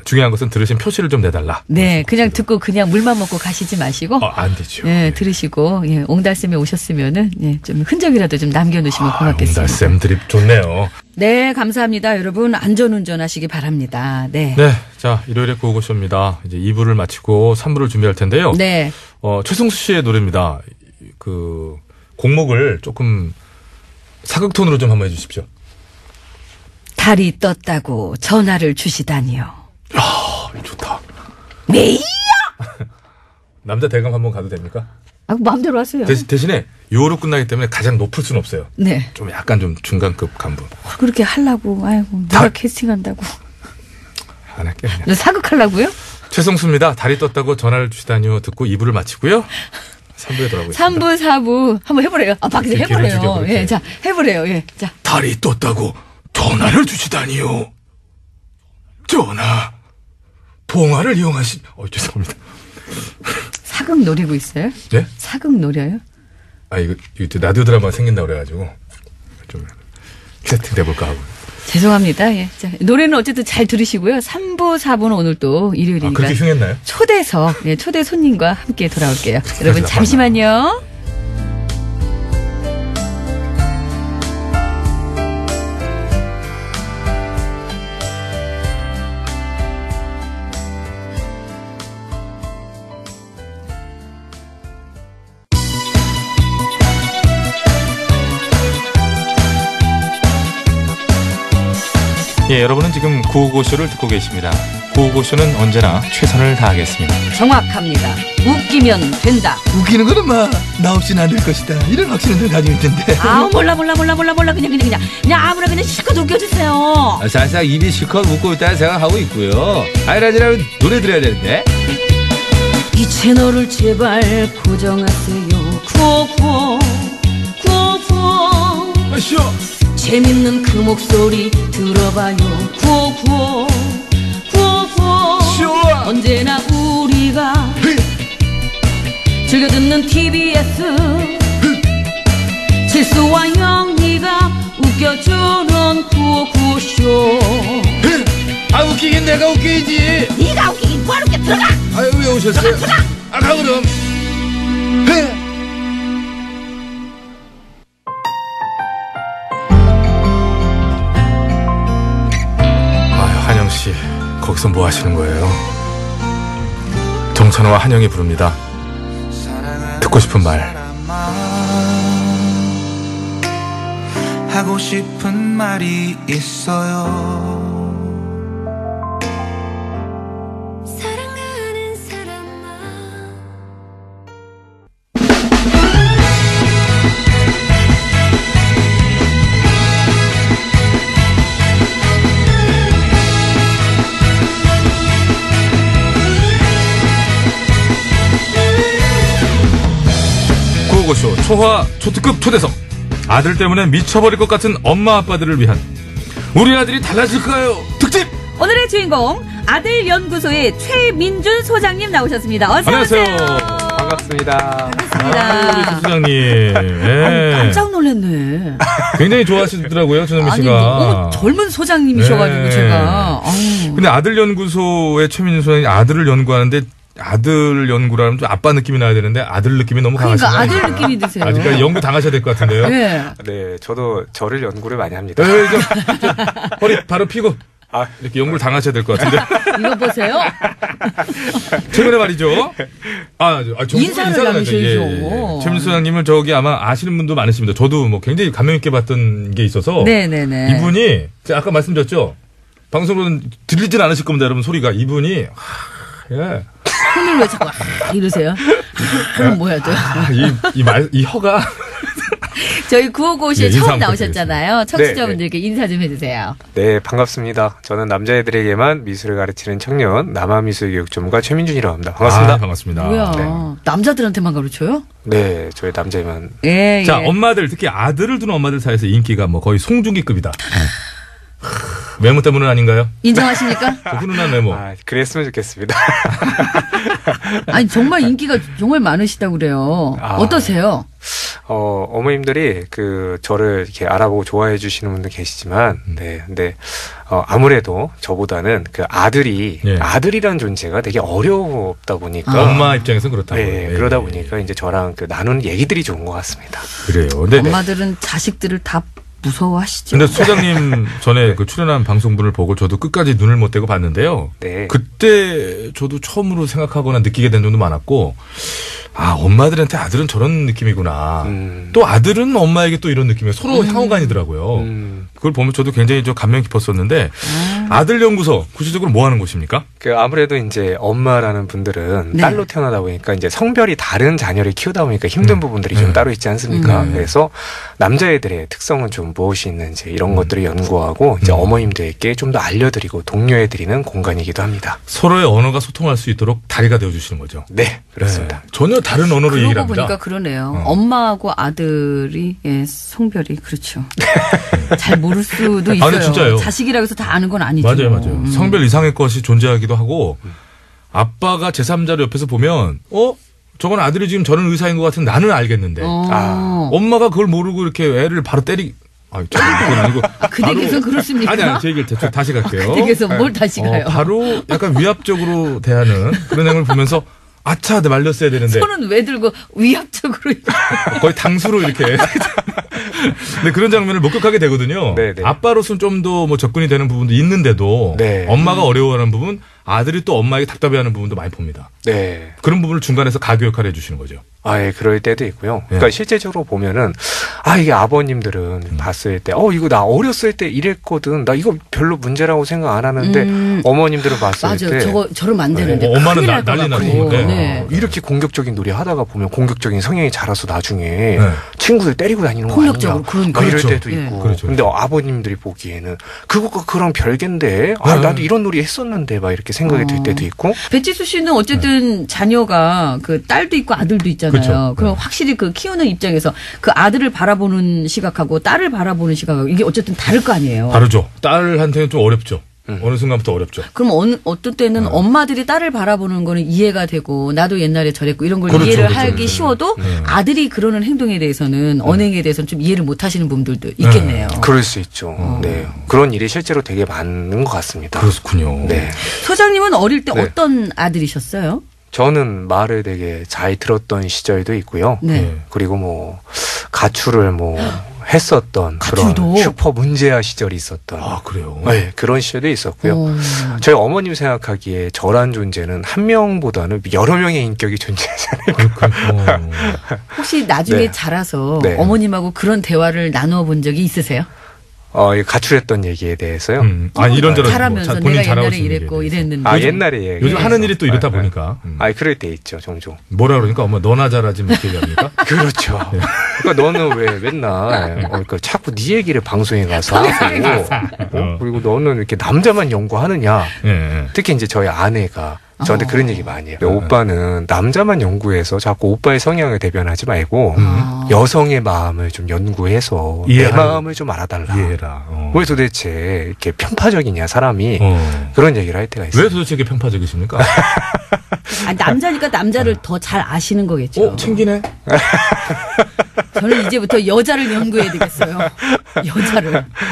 중요한 것은 들으신 표시를 좀 내달라. 네, 그냥 듣고 그냥 물만 먹고 가시지 마시고. 안 되죠. 예, 들으시고, 예, 옹달샘에 오셨으면은, 예, 좀 흔적이라도 좀 남겨놓으시면 고맙겠습니다. 옹달샘 드립 좋네요. 네, 감사합니다. 여러분, 안전운전 하시기 바랍니다. 네. 네. 자, 일요일에 구호고쇼입니다. 이제 2부를 마치고 3부를 준비할 텐데요. 네. 최승수 씨의 노래입니다. 그, 곡목을 조금 사극톤으로 좀 한번 해주십시오. 달이 떴다고 전화를 주시다니요. 좋다. 메이야! 남자 대감 한번 가도 됩니까? 마음대로 하세요. 대신에 요로 끝나기 때문에 가장 높을 수는 없어요. 네. 좀 약간 좀 중간급 간부. 그렇게 하려고, 누가 캐스팅한다고. 안 할게 그냥. 사극하려고요? 최성수입니다. 달이 떴다고 전화를 주시다니요 듣고 2부를 마치고요. 3부에 돌아오겠습니다. 3부, 4부 한번 해보래요. 밖에서 길을 죽여, 해보래요. 그렇게. 예, 자, 해보래요. 예, 자. 달이 떴다고 전화를 주시다니요. 전화. 통화를 이용하신. 죄송합니다. 사극 노리고 있어요? 네? 사극 노려요? 이거 라디오 드라마 생긴다고 그래가지고 좀 세팅 돼볼까 하고. 죄송합니다. 예. 자, 노래는 어쨌든 잘 들으시고요. 3부, 4부는 오늘 또 일요일이니까. 그렇게 흉했나요? 초대석, 예, 초대 손님과 함께 돌아올게요. 여러분, 잠시만요. 예, 여러분은 지금 구호고쇼를 듣고 계십니다. 구호고쇼는 언제나 최선을 다하겠습니다. 정확합니다. 웃기면 된다. 웃기는 거는 나 없이는 안 될 것이다. 이런 확신을 늘 가지고 있던데. 몰라. 그냥 아무나 그냥 실컷 웃겨주세요. 살짝 입이 실컷 웃고 있다는 생각하고 있고요. 아이라지라면 노래 들어야 되는데. 이 채널을 제발 고정하세요. 구호구호. 아시오. 재밌는 그 목소리 들어봐요. 구호구호. 언제나 우리가 즐겨 듣는 TBS 실수와 영리가 웃겨주는 구호구호쇼. 웃기긴 내가 웃기지. 네가 웃기긴 뭐하러 웃겨. 들어가. 왜 오셨어요? 들어가. 가 그럼. 한영 씨, 거기서 뭐 하시는 거예요? 정찬호와 한영이 부릅니다. 듣고 싶은 말. 하고 싶은 말이 있어요. 구호고쇼 초화 초특급 초대석. 아들 때문에 미쳐버릴 것 같은 엄마 아빠들을 위한 우리 아들이 달라질까요? 특집. 오늘의 주인공 아들 연구소의 최민준 소장님 나오셨습니다. 어서 안녕하세요. 오세요. 반갑습니다. 우리 소장님. 예. 깜짝 놀랐네. 굉장히 좋아하시더라고요, 전현미 아니, 씨가. 너무 젊은 소장님이셔가지고 네. 제가. 근데 아들 연구소의 최민준 소장이 아들을 연구하는데 아들 연구라면 좀 아빠 느낌이 나야 되는데 아들 느낌이 너무 그러니까 강하시네요. 아들 느낌이 드세요. 아직까지 연구 당하셔야 될 것 같은데요. 네. 네, 저도 저를 연구를 많이 합니다. 허리 바로 피고 이렇게 연구를 당하셔야 될 것 같은데. 이거 보세요. 최근에 말이죠. 인사를 나누셔야죠. 최민수 소장님을 저기 아마 아시는 분도 많으십니다. 저도 뭐 굉장히 감명 있게 봤던 게 있어서. 네네네. 이분이 제가 아까 말씀드렸죠. 방송으로는 들리진 않으실 겁니다, 여러분. 소리가. 이분이, 예. 손을 왜 자꾸 이러세요? 그럼 뭐야 또? 이 혀가. 저희 9595쇼 예, 처음 나오셨잖아요. 청취자분들께 네. 인사 좀 해주세요. 네, 반갑습니다. 저는 남자애들에게만 미술을 가르치는 청년 남아미술교육전문가 최민준이라고 합니다. 반갑습니다. 반갑습니다. 뭐야? 네. 남자들한테만 가르쳐요? 네, 저희 남자애만. 예. 자, 엄마들, 특히 아들을 두는 엄마들 사이에서 인기가 뭐 거의 송중기급이다. 외모 때문은 아닌가요? 인정하십니까? 훈훈한 외모. 그랬으면 좋겠습니다. 아니 정말 인기가 정말 많으시다고 그래요. 어떠세요? 어머님들이 저를 이렇게 알아보고 좋아해 주시는 분도 계시지만, 네, 근데, 아무래도 저보다는 아들이란 존재가 되게 어렵다 보니까. 엄마 입장에서는 그렇다고. 네, 그러다 보니까 이제 저랑 나누는 얘기들이 좋은 것 같습니다. 그래요. 근데 엄마들은 자식들을 다 무서워하시죠. 근데 소장님 전에 출연한 방송분을 보고 저도 끝까지 눈을 못 떼고 봤는데요. 네. 그때 저도 처음으로 생각하거나 느끼게 된 점도 많았고, 엄마들한테 아들은 저런 느낌이구나. 또 아들은 엄마에게 또 이런 느낌이에요. 서로 상호간이더라고요. 그걸 보면 저도 굉장히 감명 깊었었는데, 아들 연구소 구체적으로 뭐 하는 곳입니까? 아무래도 이제 엄마라는 분들은 네. 딸로 태어나다 보니까 이제 성별이 다른 자녀를 키우다 보니까 힘든 부분들이 좀 따로 있지 않습니까? 그래서 남자애들의 특성은 좀 무엇이 있는지 이런 것들을 연구하고 이제 어머님들께 좀 더 알려드리고 독려해드리는 공간이기도 합니다. 서로의 언어가 소통할 수 있도록 다리가 되어주시는 거죠. 네, 그렇습니다. 네. 전혀 다른 언어로 얘기를 그러고 합니다. 보니까 그러네요. 엄마하고 아들이 성별이 그렇죠. 잘 모를 수도 있어요. 근데 진짜요. 자식이라고 해서 다 아는 건 아니죠. 맞아요. 성별 이상의 것이 존재하기도 하고, 아빠가 제3자를 옆에서 보면, 저건 아들이 지금 저런 의사인 것 같은 나는 알겠는데, 엄마가 그걸 모르고 이렇게 애를 바로 그건 아니고. 그 댁에서 그렇습니까? 아니, 제 얘기를 대충 다시 갈게요. 그 댁에서 뭘 다시 가요? 바로 약간 위압적으로 대하는 그런 행을 보면서, 아차, 내 말렸어야 되는데. 손은 왜 들고 위압적으로. 거의 당수로 이렇게. 근데 그런 장면을 목격하게 되거든요. 네네. 아빠로서는 좀 더 접근이 되는 부분도 있는데도, 네. 엄마가 어려워하는 부분, 아들이 또 엄마에게 답답해하는 부분도 많이 봅니다. 네. 그런 부분을 중간에서 가교 역할을 해주시는 거죠. 예, 그럴 때도 있고요. 그러니까 실제적으로 보면은, 이게 아버님들은 봤을 때, 이거 나 어렸을 때 이랬거든. 나 이거 별로 문제라고 생각 안 하는데, 어머님들은 봤을 때. 맞아요. 저러면 안 되는데. 엄마는 난리 나고. 네. 이렇게 공격적인 놀이 하다가 보면 공격적인 성향이 자라서 나중에 친구들 때리고 다니는 거 아니냐. 폭력적으로 그러니까. 이럴 그렇죠. 때도 있고. 그렇죠. 근데 아버님들이 보기에는 그거가 그랑 별개인데, 나도 이런 놀이 했었는데, 막 이렇게 생각이 들 때도 있고. 배치수 씨는 어쨌든 자녀가 딸도 있고 아들도 있잖아요. 그렇죠. 그럼 확실히 키우는 입장에서 아들을 바라보는 시각하고 딸을 바라보는 시각하고 이게 어쨌든 다를 거 아니에요. 다르죠. 딸한테는 좀 어렵죠. 어느 순간부터 어렵죠. 그럼 어떤 때는 엄마들이 딸을 바라보는 거는 이해가 되고 나도 옛날에 저랬고 이런 걸 그렇죠, 이해를 그렇죠, 하기 그렇죠. 쉬워도 아들이 그러는 행동에 대해서는 언행에 대해서는 좀 이해를 못 하시는 분들도 있겠네요. 그럴 수 있죠. 네. 그런 일이 실제로 되게 많은 것 같습니다. 그렇군요. 네. 소장님은 어릴 때 네. 어떤 아들이셨어요? 저는 말을 되게 잘 들었던 시절도 있고요. 네. 그리고 가출을 했었던 가출도? 그런 슈퍼 문제아 시절이 있었던. 그래요? 네, 그런 시절도 있었고요. 저희 어머님 생각하기에 저란 존재는 한 명보다는 여러 명의 인격이 존재하잖아요. 혹시 나중에 네. 자라서 네. 어머님하고 그런 대화를 나누어 본 적이 있으세요? 가출했던 얘기에 대해서요. 이런저런. 자라면서 내가 옛날에 이랬고 이랬는데. 옛날에 요즘 하는 일이 또 이렇다 보니까. 그럴 때 있죠, 종종. 뭐라 그러니까 엄마 너나 잘하지 이렇게 얘기합니까? 그렇죠. 그러니까 너는 왜 맨날 그러니까 자꾸 네 얘기를 방송에 가서 하고 그리고 너는 이렇게 남자만 연구하느냐. 특히 이제 저희 아내가 저한테 그런 얘기 많이 해요. 오빠는 남자만 연구해서 자꾸 오빠의 성향을 대변하지 말고 여성의 마음을 좀 연구해서 내 마음을 좀 알아달라. 이해해라. 왜 도대체 이렇게 편파적이냐 사람이 그런 얘기를 할 때가 있어요. 왜 도대체 이렇게 편파적이십니까? 남자니까 남자를 더 잘 아시는 거겠죠. 챙기네. 저는 이제부터 여자를 연구해야 되겠어요.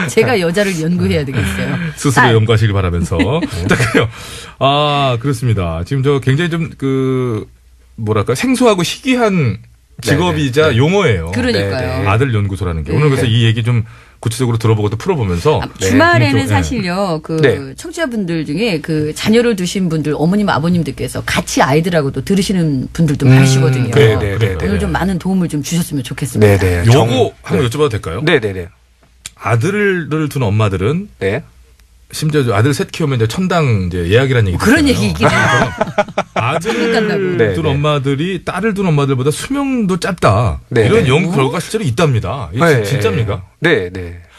제가 여자를 연구해야 되겠어요. 스스로 연구하시길 바라면서. 그래요. 그렇습니다. 지금 굉장히 좀 뭐랄까 생소하고 희귀한 직업이자 네네. 용어예요. 그러니까요. 네. 아들 연구소라는 게. 오늘 그래서 이 얘기 좀 구체적으로 들어보고 또 풀어보면서. 주말에는 사실요, 네. 청취자분들 중에 자녀를 두신 분들, 어머님, 아버님들께서 같이 아이들하고도 들으시는 분들도 많으시거든요. 네네네. 오늘 좀 많은 도움을 좀 주셨으면 좋겠습니다. 네네. 요거 한번 여쭤봐도 될까요? 네네네. 아들을 둔 엄마들은. 네. 심지어 아들 셋 키우면 이제 천당 이제 예약이라는 얘기 그런 얘기 있긴 해요. 아들을 둔 엄마들이 딸을 둔 엄마들보다 수명도 짧다. 네. 이런 연구 결과가 실제로 있답니다. 이게 진짜입니까? 네.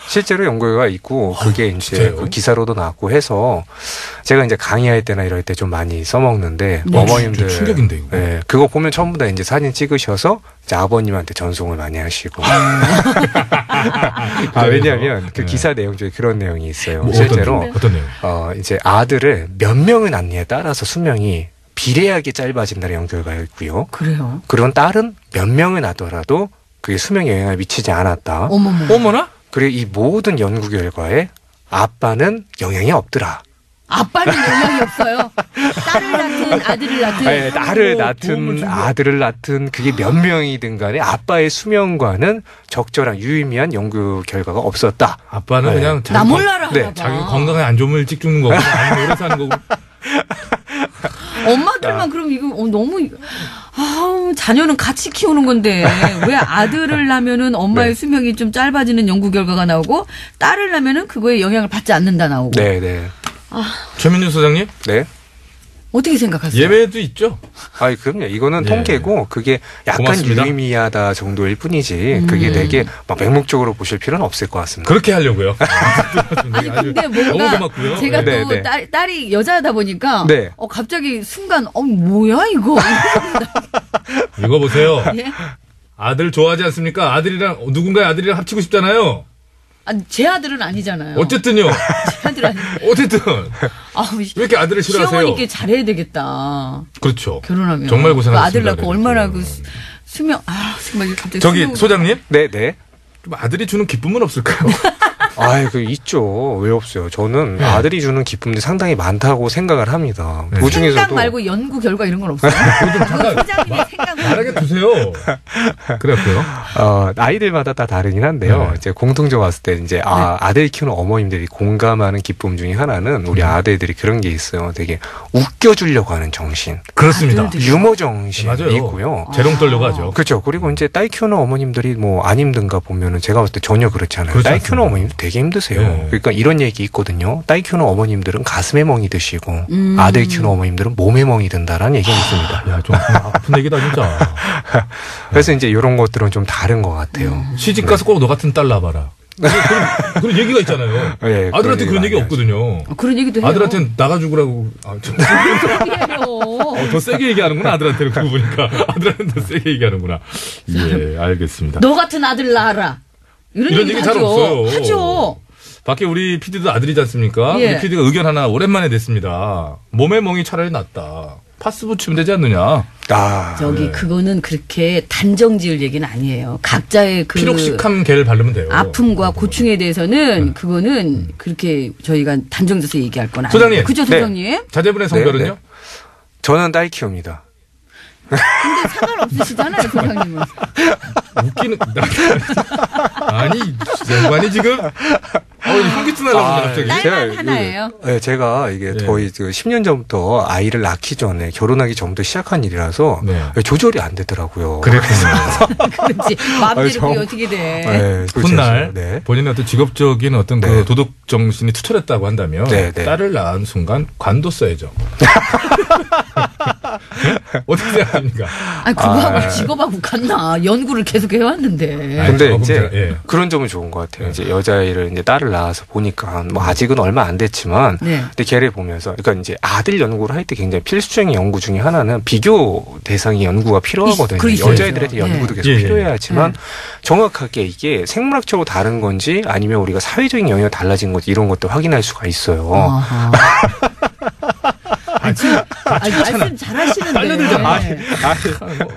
실제로 연구가 있고 그게 이제 그 기사로도 나왔고 해서 제가 이제 강의할 때나 이럴 때 좀 많이 써먹는데 어머님들 충격인데 이거. 네, 그거 보면 전부 다 이제 사진 찍으셔서 이제 아버님한테 전송을 많이 하시고 왜냐하면 그 기사 내용 중에 그런 내용이 있어요. 뭐 실제로 어떤 내용? 이제 아들을 몇 명을 낳느냐에 따라서 수명이 비례하게 짧아진다는 연구 결과가 있고요. 그래요? 그런 딸은 몇 명을 낳더라도 그게 수명에 영향을 미치지 않았다. 어머나? 그리고 이 모든 연구 결과에 아빠는 영향이 없더라. 아빠는 영향이 없어요. 딸을 낳든 아들을 낳든. 네, 딸을 낳든 아들을 낳든 그게 몇 명이든 간에 아빠의 수명과는 적절한 유의미한 연구 결과가 없었다. 아빠는 그냥 나 몰라라. 자기 건강에 안 좋으면 일찍 죽는 거고 아니면 오래 사는 거고. 엄마들만 그럼 이거 너무 자녀는 같이 키우는 건데 왜 아들을 낳으면은 엄마의 수명이 좀 짧아지는 연구 결과가 나오고 딸을 낳으면은 그거에 영향을 받지 않는다 나오고. 네. 최민준 소장님? 네. 어떻게 생각하세요? 예외도 있죠. 그럼요. 이거는 통계고 그게 약간 고맙습니다. 유의미하다 정도일 뿐이지 그게 되게 막 맹목적으로 보실 필요는 없을 것 같습니다. 그렇게 하려고요. 아니 근데 너무 뭔가 고맙고요. 제가 또 딸이 여자다 보니까 갑자기 순간 뭐야 이거 이거 보세요. 예? 아들 좋아하지 않습니까? 아들이랑 누군가의 아들이랑 합치고 싶잖아요. 아니 제 아들은 아니잖아요. 어쨌든요. 제 아들 아니. 어쨌든 왜 이렇게 아들을 싫어하세요? 시어머니께 잘해야 되겠다. 그렇죠. 결혼하면 정말 고생하셨습니다. 아들 낳고 얼마나 그 수명 정말 갑자기 저기 소장님? 네. 좀 아들이 주는 기쁨은 없을까요? 그 있죠. 왜 없어요? 저는 아들이 주는 기쁨들이 상당히 많다고 생각을 합니다. 그 중에서도 생각 말고 연구 결과 이런 건 없어요? 소장님의 생각 말하게 두세요. 그래요. 아이들마다 다 다르긴 한데요. 이제 공통적으로 봤을 때 이제 아들 키우는 어머님들이 공감하는 기쁨 중에 하나는 우리 아들들이 그런 게 있어요. 되게 웃겨주려고 하는 정신. 그렇습니다. 유머 정신이 맞아요. 있고요. 재롱 떨려고 하죠. 그렇죠. 그리고 이제 딸 키우는 어머님들이 뭐 안 힘든가 보면은 제가 봤을 때 전혀 그렇지 않아요. 그렇지 딸 키우는 어머님도 되게 힘드세요. 네. 그러니까 이런 얘기 있거든요. 딸 키우는 어머님들은 가슴에 멍이 드시고 아들 키우는 어머님들은 몸에 멍이 든다라는 얘기가 있습니다. 야, 좀 아픈 얘기다 진짜. 그래서 이제 이런 것들은 좀 다른 것 같아요. 시집 가서 꼭 너 같은 딸 낳아봐라. 그런 얘기가 있잖아요. 네, 아들한테 그런 얘기 없거든요. 그런 얘기도 해요. 아들한테는 나가 죽으라고. 더 세게 얘기하는구나 아들한테는 그거 보니까. 아들한테는 더 세게 얘기하는구나. 예, 알겠습니다. 너 같은 아들 낳아라. 이런 얘기 잘 하죠. 없어요. 하죠. 밖에 우리 PD도 아들이지 않습니까? 예. 우리 PD가 의견 하나 오랜만에 냈습니다. 몸에 멍이 차라리 낫다. 파스 붙이면 되지 않느냐. 저기 그거는 그렇게 단정 지을 얘기는 아니에요. 각자의 그 피록식한 개를 바르면 돼요. 아픔과 고충에 대해서는 그거는 그렇게 저희가 단정져서 얘기할 건 아니에요. 소장님. 그죠, 소장님? 자제분의 성별은요? 네. 저는 딸 키웁니다. 근데 상관없으시잖아요, 소장님은. 웃기는 아니 양반이 지금 흉기투 날라오네 갑자기. 딸만 하나예요. 네, 제가 이게 거의 10년 전부터 아이를 낳기 전에 결혼하기 전부터 시작한 일이라서 조절이 안 되더라고요. 그렇지. 마음대로 그게 어떻게 돼. 네, 훗날 본인의 어떤 직업적인 어떤 그 도덕 정신이 투철했다고 한다면 딸을 낳은 순간 관도 써야죠. 어떻게 생각합니까? 아니 그거하고 직업하고 같나? 연구를 계속 해왔는데. 근데 이제 그런 점은 좋은 것 같아요. 이제 여자아이를 이제 딸을 낳아서 보니까 뭐 아직은 얼마 안 됐지만, 근데 걔를 보면서, 그러니까 이제 아들 연구를 할 때 굉장히 필수적인 연구 중에 하나는 비교 대상의 연구가 필요하거든요. 여자애들한테 연구도 계속 필요해야 하지만 정확하게 이게 생물학적으로 다른 건지 아니면 우리가 사회적인 영역이 달라진 건지 이런 것도 확인할 수가 있어요. 말씀 잘하시는데. 딸려들잖아.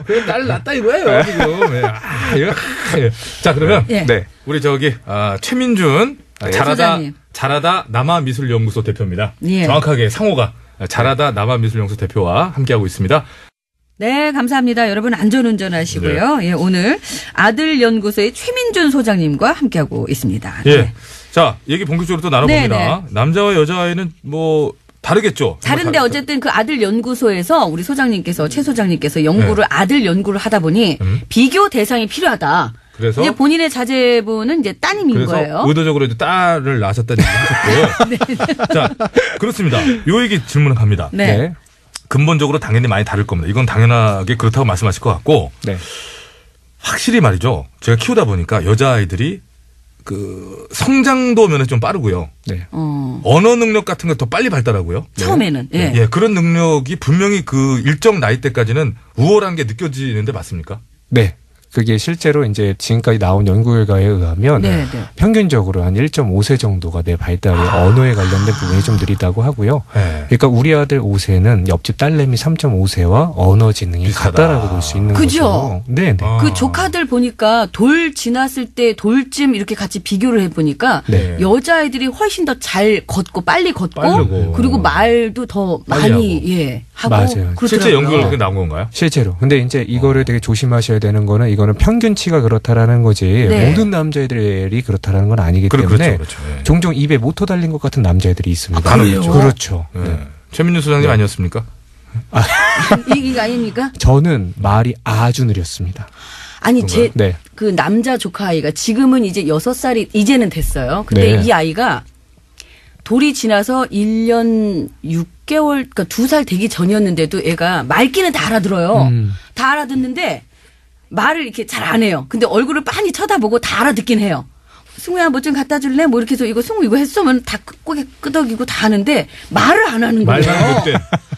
그래 딸 낳았다 이거예요 지금. 자 그러면 우리 저기 최민준 잘하다 남아미술연구소 대표입니다. 정확하게 상호가 잘하다 남아미술연구소 대표와 함께하고 있습니다. 네, 감사합니다. 여러분 안전운전 하시고요. 예, 오늘 아들연구소의 최민준 소장님과 함께하고 있습니다. 예. 자, 얘기 본격적으로 또 나눠봅니다. 남자와 여자아이는 뭐 다르겠죠. 다른데 어쨌든 그 아들 연구소에서 우리 소장님께서 최 소장님께서 연구를 아들 연구를 하다 보니 비교 대상이 필요하다. 그래서 이제 본인의 자제분은 이제 따님인 그래서 거예요. 의도적으로 이제 딸을 낳으셨다는 얘기 하셨고요. 네. 자, 그렇습니다. 요 얘기 질문을 갑니다. 네. 근본적으로 당연히 많이 다를 겁니다. 이건 당연하게 그렇다고 말씀하실 것 같고 확실히 말이죠. 제가 키우다 보니까 여자아이들이 그 성장도 면에 좀 빠르고요. 언어 능력 같은 거 더 빨리 발달하고요. 처음에는. 예. 예, 그런 능력이 분명히 그 일정 나이 때까지는 우월한 게 느껴지는데 맞습니까? 네. 그게 실제로 이제 지금까지 나온 연구 결과에 의하면 평균적으로 한 1.5세 정도가 내 발달이 언어에 관련된 부분이 좀 느리다고 하고요. 그러니까 우리 아들 5세는 옆집 딸내미 3.5세와 언어 지능이 같다라고 볼 수 있는 그죠? 거죠. 네. 그 조카들 보니까 돌 지났을 때 돌쯤 이렇게 같이 비교를 해보니까 여자아이들이 훨씬 더 잘 걷고 빨리 걷고 빠르고. 그리고 말도 더 빨리 많이 하고 맞아요. 그렇더라고요. 실제 연구가 그렇게 나온 건가요? 실제로. 근데 이제 이거를 되게 조심하셔야 되는 거는 이거는 평균치가 그렇다라는 거지 모든 남자애들이 그렇다라는 건 아니기 때문에 그렇죠. 종종 입에 모터 달린 것 같은 남자애들이 있습니다. 그래요? 그렇죠. 최민준 소장님 아니었습니까? 이게 아닙니까? 저는 말이 아주 느렸습니다. 아니 제 네. 그 남자 조카 아이가 지금은 이제 6살이 이제는 됐어요. 근데 이 아이가 돌이 지나서 1년 6개월 그러니까 2살 되기 전이었는데도 애가 말귀는 다 알아들어요. 다 알아듣는데 말을 이렇게 잘 안 해요. 근데 얼굴을 빤히 쳐다보고 다 알아듣긴 해요. 승우야 뭐 좀 갖다 줄래? 뭐 이렇게 해서 이거 승우 이거 했으면 다 고개 끄덕이고 다 하는데 말을 안 하는 거예요. 말만 못돼.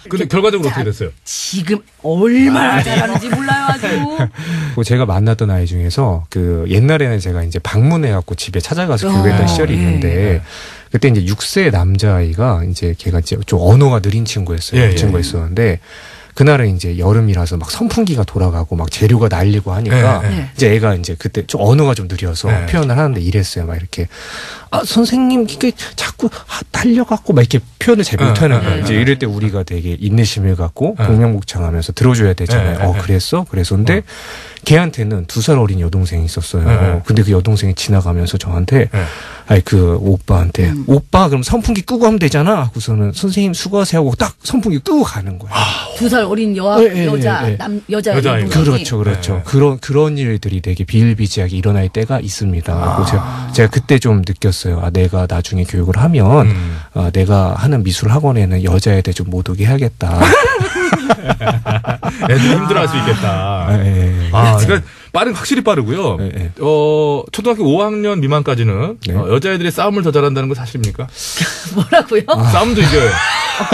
근데 결과적으로 어떻게 됐어요? 지금 얼마나 잘하는지 몰라요 아주. 제가 만났던 아이 중에서 그 옛날에는 제가 이제 방문해갖고 집에 찾아가서 교육했던 시절이 있는데 그때 이제 6세 남자아이가 이제 걔가 이제 좀 언어가 느린 친구였어요. 그 친구가 있었는데 그날은 이제 여름이라서 막 선풍기가 돌아가고 막 재료가 날리고 하니까 이제 애가 이제 그때 좀 언어가 좀 느려서 표현을 하는데 이랬어요. 막 이렇게 선생님 이게 자꾸 달려갖고 막 이렇게 표현을 잘 못하는 거예요. 이제 이럴 때 우리가 되게 인내심을 갖고 공명복창하면서 들어줘야 되잖아요. 그랬어? 그래서인데 걔한테는 2살 어린 여동생이 있었어요. 근데 그 여동생이 지나가면서 저한테 아니 그 오빠한테 오빠 그럼 선풍기 끄고 하면 되잖아 하고서는 선생님 수고하세요 하고 딱 선풍기 끄고 가는 거예요. 2살 어린 여자 그렇죠. 그런 일들이 되게 비일비재하게 일어날 때가 있습니다. 그리고 제가 그때 좀 느꼈어요. 내가 나중에 교육을 하면 내가 하는 미술 학원에는 여자애들 좀 못 오게 해야겠다. 애들이 힘들어할 수 있겠다. 그러니까 확실히 빠르고요. 초등학교 5학년 미만까지는 여자애들이 싸움을 더 잘한다는 거 사실입니까? 뭐라고요? 싸움도 이겨요.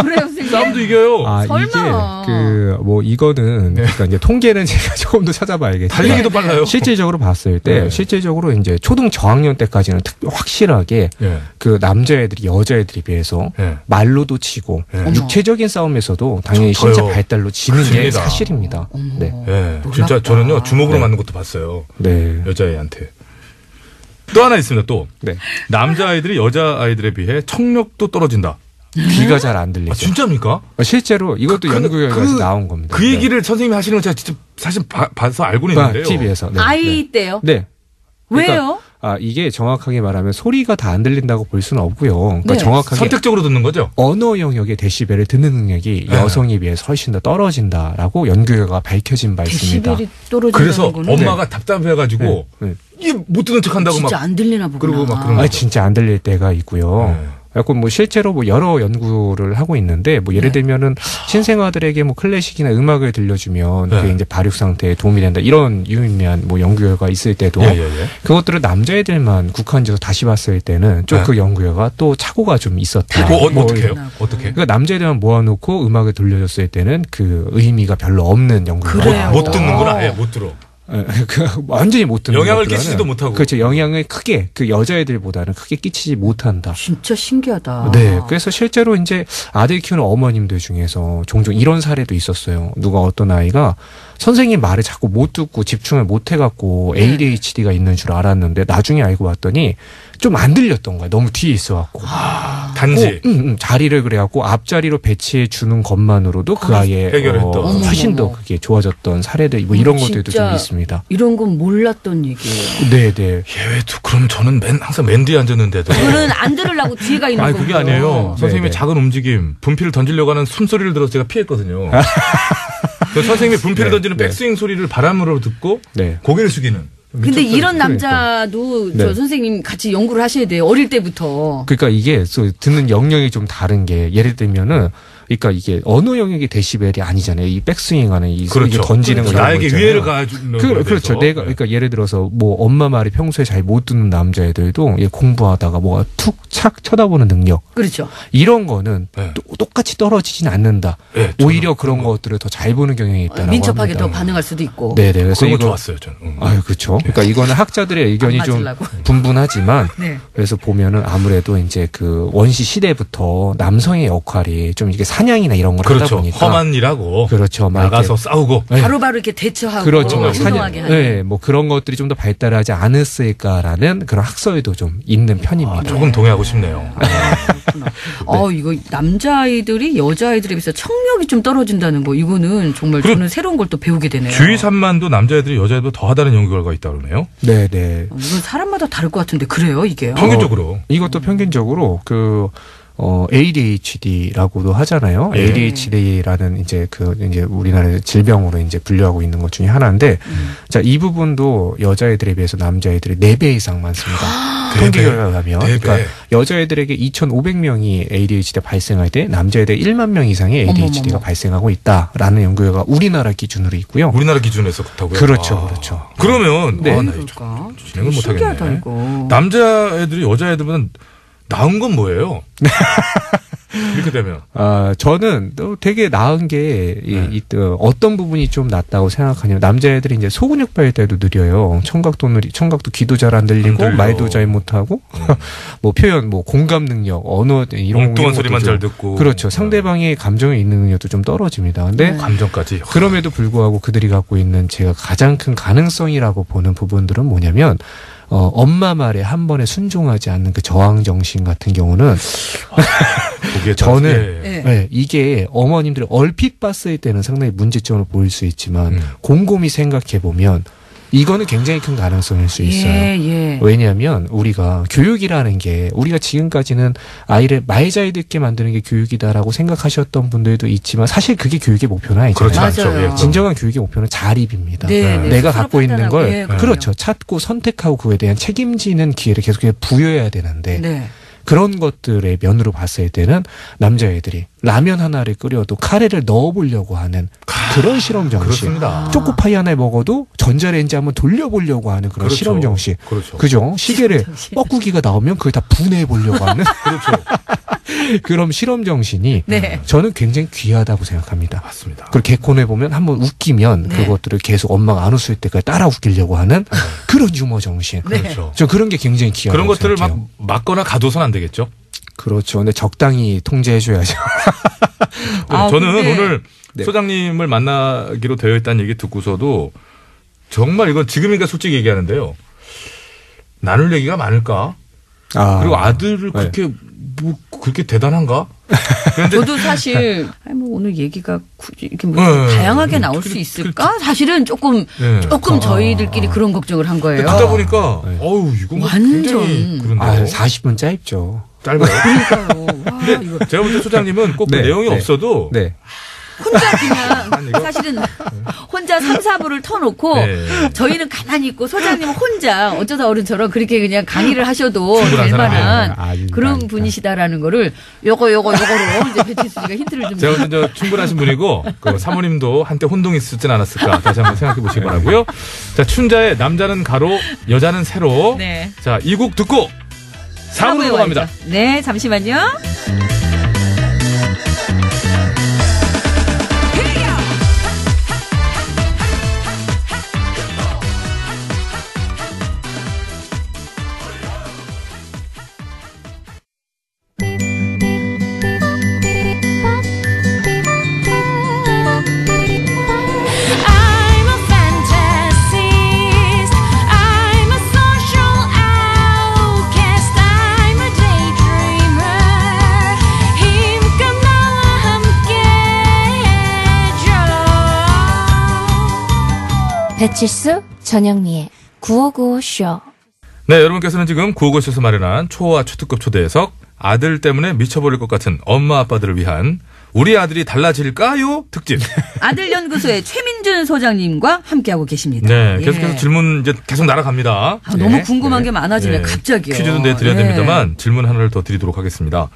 그래요, 선생님? 싸움도 이겨요. 설마. 이게 이거는 그러니까 이제 통계는 제가 조금 더 찾아봐야겠죠. 달리기도 빨라요. 실질적으로 봤을 때 실질적으로 이제 초등 저학년 때까지는 확실하게 그 남자애들이 여자애들이 비해서 말로도 치고 육체적인 싸움에서도 당연히 신체 발달로 지는 게 사실입니다. 진짜 저는요 주먹으로 맞는 것도 봤어요. 여자애한테. 또 하나 있습니다. 또 남자아이들이 여자아이들에 비해 청력도 떨어진다. 귀가 잘 안 들리죠. 진짜입니까? 실제로 이것도 연구 결과에서 나온 겁니다. 그 얘기를 선생님이 하시는 건 제가 진짜 사실 봐서 알고는 있는데요. TV에서. 아이 때요? 네. 왜요? 이게 정확하게 말하면 소리가 다 안 들린다고 볼 수는 없고요. 그러니까 정확하게 선택적으로 듣는 거죠? 언어 영역의 데시벨을 듣는 능력이 여성에 비해서 훨씬 더 떨어진다라고 연구 결과가 밝혀진 바 있습니다. 데시벨이 떨어진다는 그래서 거는? 엄마가 답답해가지고 이게 못 듣는 척한다고 진짜 안 들리나 보구나. 그러고 막 그런 거. 진짜 안 들릴 때가 있고요. 뭐 실제로 여러 연구를 하고 있는데 예를 들면은 신생아들에게 클래식이나 음악을 들려주면 그게 이제 발육 상태에 도움이 된다 이런 유의미한 연구 결과 있을 때도 그것들을 남자애들만 국한지어서 다시 봤을 때는 좀 그 연구 결과 또 착오가 좀 있었다. 어떻게 해요? 어떻게? 그러니까 남자애들만 모아놓고 음악을 들려줬을 때는 그 의미가 별로 없는 연구 결과. 못 듣는구나. 아예 못 들어. 완전히 못 듣는 영향을 끼치지도 못하고. 그렇죠. 영향을 크게 그 여자애들보다는 크게 끼치지 못한다. 진짜 신기하다. 네. 그래서 실제로 이제 아들 키우는 어머님들 중에서 종종 이런 사례도 있었어요. 누가 어떤 아이가 선생님 말을 자꾸 못 듣고 집중을 못 해갖고 ADHD가 있는 줄 알았는데 나중에 알고 봤더니 좀 안 들렸던 거야. 너무 뒤에 있어갖고. 단지. 자리를 그래갖고 앞자리로 배치해 주는 것만으로도 그 아이의 훨씬 더 그게 좋아졌던 사례들 이런 것들도 좀 있습니다. 이런 건 몰랐던 얘기예요. 네네. 예외도 그럼 저는 항상 맨 뒤에 앉았는데도. 저는 안 들으려고 뒤에가 있는 거예요. 그게 아니에요. 선생님의 작은 움직임, 분필을 던지려고 하는 숨소리를 들어서 제가 피했거든요. 선생님이 분필을 던지는 백스윙 소리를 바람으로 듣고 고개를 숙이는. 근데 이런 남자도 네. 저 선생님 같이 연구를 하셔야 돼요. 어릴 때부터. 그러니까 이게 듣는 영역이 좀 다른 게 예를 들면은 그러니까 이게 어느 영역의 데시벨이 아니잖아요. 이 백스윙하는 이 그렇죠. 던지는 그렇죠. 거 나에게 위해를 가해주는 그렇죠. 내가 그러니까 예를 들어서 뭐 엄마 말이 평소에 잘 못 듣는 남자애들도 공부하다가 뭐가 툭 착 쳐다보는 능력. 그렇죠. 이런 거는 똑같이 떨어지진 않는다. 네, 오히려 그런 것들을 더 잘 보는 경향이 있다라고 민첩하게 합니다. 더 반응할 수도 있고. 네네. 그래서 그런 거 이거 좋았어요, 저는. 아유, 그렇죠. 그러니까 이거는 학자들의 의견이 좀 맞으려고. 분분하지만 네. 그래서 보면은 아무래도 이제 그 원시 시대부터 남성의 역할이 좀 이게 사냥이나 이런 걸 하다 그렇죠. 보니까 험한 일하고. 그렇죠. 막 나가서 이렇게 싸우고. 바로바로 이렇게 대처하고 그렇죠. 막 행동하게 하는. 네, 뭐 그런 것들이 좀 더 발달하지 않았을까라는 그런 학설도 좀 있는 편입니다. 조금 동의하고 싶네요. 이거 남자아이들이 여자아이들에 비해서 청력이 좀 떨어진다는 거 이거는 정말 저는 새로운 걸 또 배우게 되네요. 주위 산만도 남자애들이 여자애들보다 더 하다는 연구 결과가 있다 그러네요. 네네. 이건 사람마다 다를 것 같은데 그래요 이게요? 평균적으로. 이것도 평균적으로 ADHD라고도 하잖아요. 예. ADHD라는 이제 우리나라에서 질병으로 이제 분류하고 있는 것 중에 하나인데, 자, 이 부분도 여자애들에 비해서 남자애들이 4배 이상 많습니다. 통계 결과에 의하면. 그러니까 여자애들에게 2,500명이 ADHD가 발생할 때 남자애들 1만 명 이상의 ADHD가 발생하고 있다라는 연구 결과가 우리나라 기준으로 있고요. 우리나라 기준에서 그렇다고요? 그렇죠, 그렇죠. 그러면 네. 진행을 못 신기하다, 하겠네. 이거. 남자애들이 여자애들보다 나은 건 뭐예요? 이렇게 되면. 저는 또 되게 나은 게, 어떤 부분이 좀 낫다고 생각하냐면, 남자애들이 이제 소근육 발달도 느려요. 청각도 귀도 잘 안 들리고, 말도 잘 못하고, 뭐 표현, 뭐 공감 능력, 언어, 이런 엉뚱한 소리만 잘 듣고. 그렇죠. 상대방의 감정에 있는 능력도 좀 떨어집니다. 근데, 감정까지. 그럼에도 불구하고 그들이 갖고 있는 제가 가장 큰 가능성이라고 보는 부분들은 뭐냐면, 엄마 말에 한 번에 순종하지 않는 그 저항 정신 같은 경우는 저는 네, 이게 어머님들이 얼핏 봤을 때는 상당히 문제점으로 보일 수 있지만 곰곰이 생각해 보면 이거는 굉장히 큰 가능성일 수 있어요. 왜냐하면 우리가 교육이라는 게 우리가 지금까지는 아이를 말 잘 듣게 만드는 게 교육이다라고 생각하셨던 분들도 있지만 사실 그게 교육의 목표는 아니잖아요. 그렇지 않죠. 진정한 교육의 목표는 자립입니다. 내가 갖고 있는 걸 그렇죠. 찾고 선택하고 그거에 대한 책임지는 기회를 계속해서 부여해야 되는데 그런 것들의 면으로 봤을 때는 남자애들이 라면 하나를 끓여도 카레를 넣어보려고 하는 그런 실험 정신. 그렇습니다. 초코파이 하나 먹어도 전자레인지 한번 돌려보려고 하는 그런 실험 정신. 그죠? 시계를 뻐꾸기가 나오면 그걸 다 분해해보려고 하는 그런 실험 정신이 저는 굉장히 귀하다고 생각합니다. 맞습니다. 그리고 개콘에 보면 한번 웃기면 그것들을 계속 엄마가 안 웃을 때까지 따라 웃기려고 하는 그런 유머 정신. 그렇죠. 저 그런 게 굉장히 귀하다고 그런 것들을 생각해요. 막 맞거나 가둬서는 안 되겠죠? 그렇죠. 근데 적당히 통제해줘야죠. 저는 오늘 소장님을 만나기로 되어 있다는 얘기 듣고서도 정말 이건 지금이니까 솔직히 얘기하는데요. 나눌 얘기가 많을까? 그리고 아들을 그렇게 그렇게 대단한가? 저도 사실 오늘 얘기가 이렇게 다양하게 나올 수 있을까? 사실은 조금 저희들끼리 그런 걱정을 한 거예요. 듣다 보니까 이건 완전 그런데 40분 짧죠. 짧아요. 그러니까요. 와, 제가 볼 때 소장님은 꼭 그 내용이 없어도 혼자 그냥 사실은 혼자 3, 4부를 터놓고 저희는 가만히 있고 소장님은 혼자 어쩌다 어른처럼 그렇게 그냥 강의를 하셔도 될 만한 그런 분이시다라는 거를 요거로 이제 배치수 씨가 힌트를 좀. 제가 먼저 충분하신 분이고 그 사모님도 한때 혼동이 있었진 않았을까 다시 한번 생각해 보시기 바라고요. 자, 춘자의 남자는 가로 여자는 세로. 자, 이 곡 듣고 4부로 넘어갑니다. 네, 잠시만요. 배칠수 전영미의 9595쇼. 네, 여러분께서는 지금 구호고쇼에서 마련한 초와 초특급 초대석 아들 때문에 미쳐버릴 것 같은 엄마 아빠들을 위한 우리 아들이 달라질까요? 특집. 아들 연구소의 최민준 소장님과 함께하고 계십니다. 네, 계속해서 질문 이제 계속 날아갑니다. 아, 너무 궁금한 게 많아지네, 갑자기요. 퀴즈도 내드려야 됩니다만 질문 하나를 더 드리도록 하겠습니다.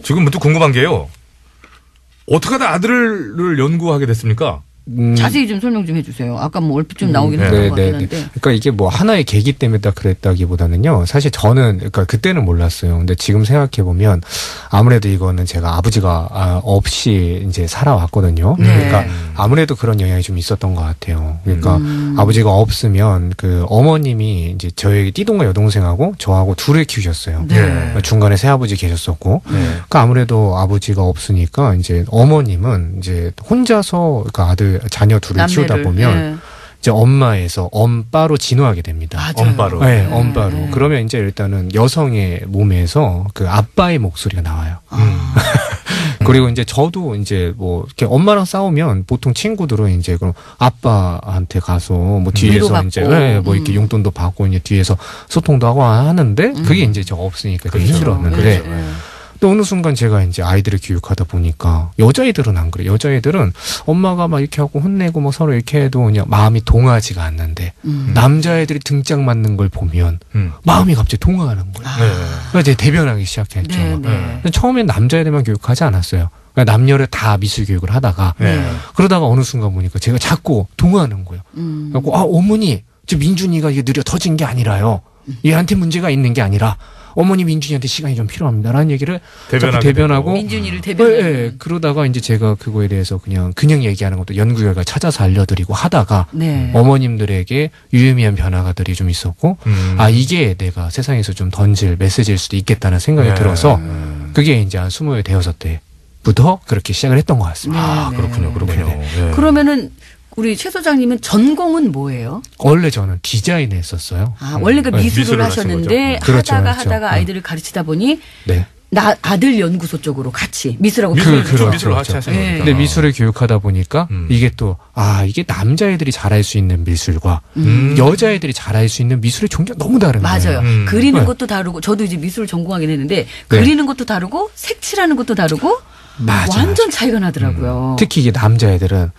지금 문득 궁금한 게요. 어떻게 하다 아들을 연구하게 됐습니까? 자세히 좀 설명 좀 해주세요. 아까 뭐 얼핏 좀 나오긴 했던 것 같긴 한데. 그러니까 이게 뭐 하나의 계기 때문에 딱 그랬다기보다는요. 사실 저는 그러니까 그때는 몰랐어요. 근데 지금 생각해 보면 아무래도 이거는 제가 아버지가 없이 이제 살아왔거든요. 그러니까 아무래도 그런 영향이 좀 있었던 것 같아요. 그러니까 아버지가 없으면 그 어머님이 이제 저희 띠동과 여동생하고 저하고 둘을 키우셨어요. 중간에 새아버지 계셨었고. 그러니까 아무래도 아버지가 없으니까 이제 어머님은 이제 혼자서 그러니까 자녀 둘을 키우다 보면 이제 엄마에서 엄빠로 진화하게 됩니다. 맞아요. 엄빠로. 네, 엄빠로. 그러면 이제 일단은 여성의 몸에서 그 아빠의 목소리가 나와요. 그리고 이제 저도 이제 뭐 이렇게 엄마랑 싸우면 보통 친구들은 이제 그럼 아빠한테 가서 뭐 뒤에서 이제 뭐 이렇게 용돈도 받고 이제 뒤에서 소통도 하고 하는데 그게 이제 저 없으니까 되게 힘들었는데 또 어느 순간 제가 이제 아이들을 교육하다 보니까 여자애들은 안 그래요. 여자애들은 엄마가 막 이렇게 하고 혼내고 뭐 서로 이렇게 해도 그냥 마음이 동하지가 않는데 남자애들이 등짝 맞는 걸 보면 마음이 갑자기 동하는 거예요. 그래서 이제 대변하기 시작했죠. 처음엔 남자애들만 교육하지 않았어요. 그러니까 남녀를 다 미술 교육을 하다가 그러다가 어느 순간 보니까 제가 자꾸 동하는 거예요. 그래서 어머니 저 민준이가 이게 느려 터진 게 아니라요. 얘한테 문제가 있는 게 아니라 어머니 민준이한테 시간이 좀 필요합니다라는 얘기를 자꾸 대변하고 민준이를 대변하고 그러다가 이제 제가 그거에 대해서 그냥 얘기하는 것도 연구 결과 찾아서 알려드리고 하다가 어머님들에게 유의미한 변화가들이 좀 있었고 이게 내가 세상에서 좀 던질 메시지일 수도 있겠다는 생각이 들어서 그게 이제 한 26대부터 그렇게 시작을 했던 것 같습니다. 그렇군요. 그러면은 우리 최 소장님은 전공은 뭐예요? 원래 저는 디자인을 했었어요. 원래 그 미술을 하셨는데 하다가 아이들을 가르치다 보니 아들 연구소 쪽으로 같이 미술하고 미술을 같이 하시는 근데 미술을 교육하다 보니까 이게 또 이게 남자애들이 잘할 수 있는 미술과 여자애들이 잘할 수 있는 미술의 종류가 너무 다른 거예요. 맞아요. 그리는 것도 다르고 저도 이제 미술을 전공하긴 했는데 그리는 것도 다르고 색칠하는 것도 다르고 완전 차이가 나더라고요. 특히 이게 남자애들은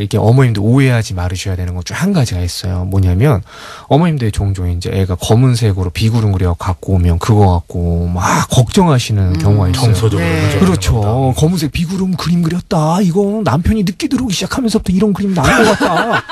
이렇게 어머님도 오해하지 말으셔야 되는 것 중 한 가지가 있어요. 뭐냐면 어머님들이 종종 이제 애가 검은색으로 비구름 그려 갖고 오면 그거 갖고 막 걱정하시는 경우가 있어요. 정서적으로. 그렇죠. 검은색 비구름 그림 그렸다. 이거 남편이 늦게 들어오기 시작하면서부터 이런 그림 나온 것 같다.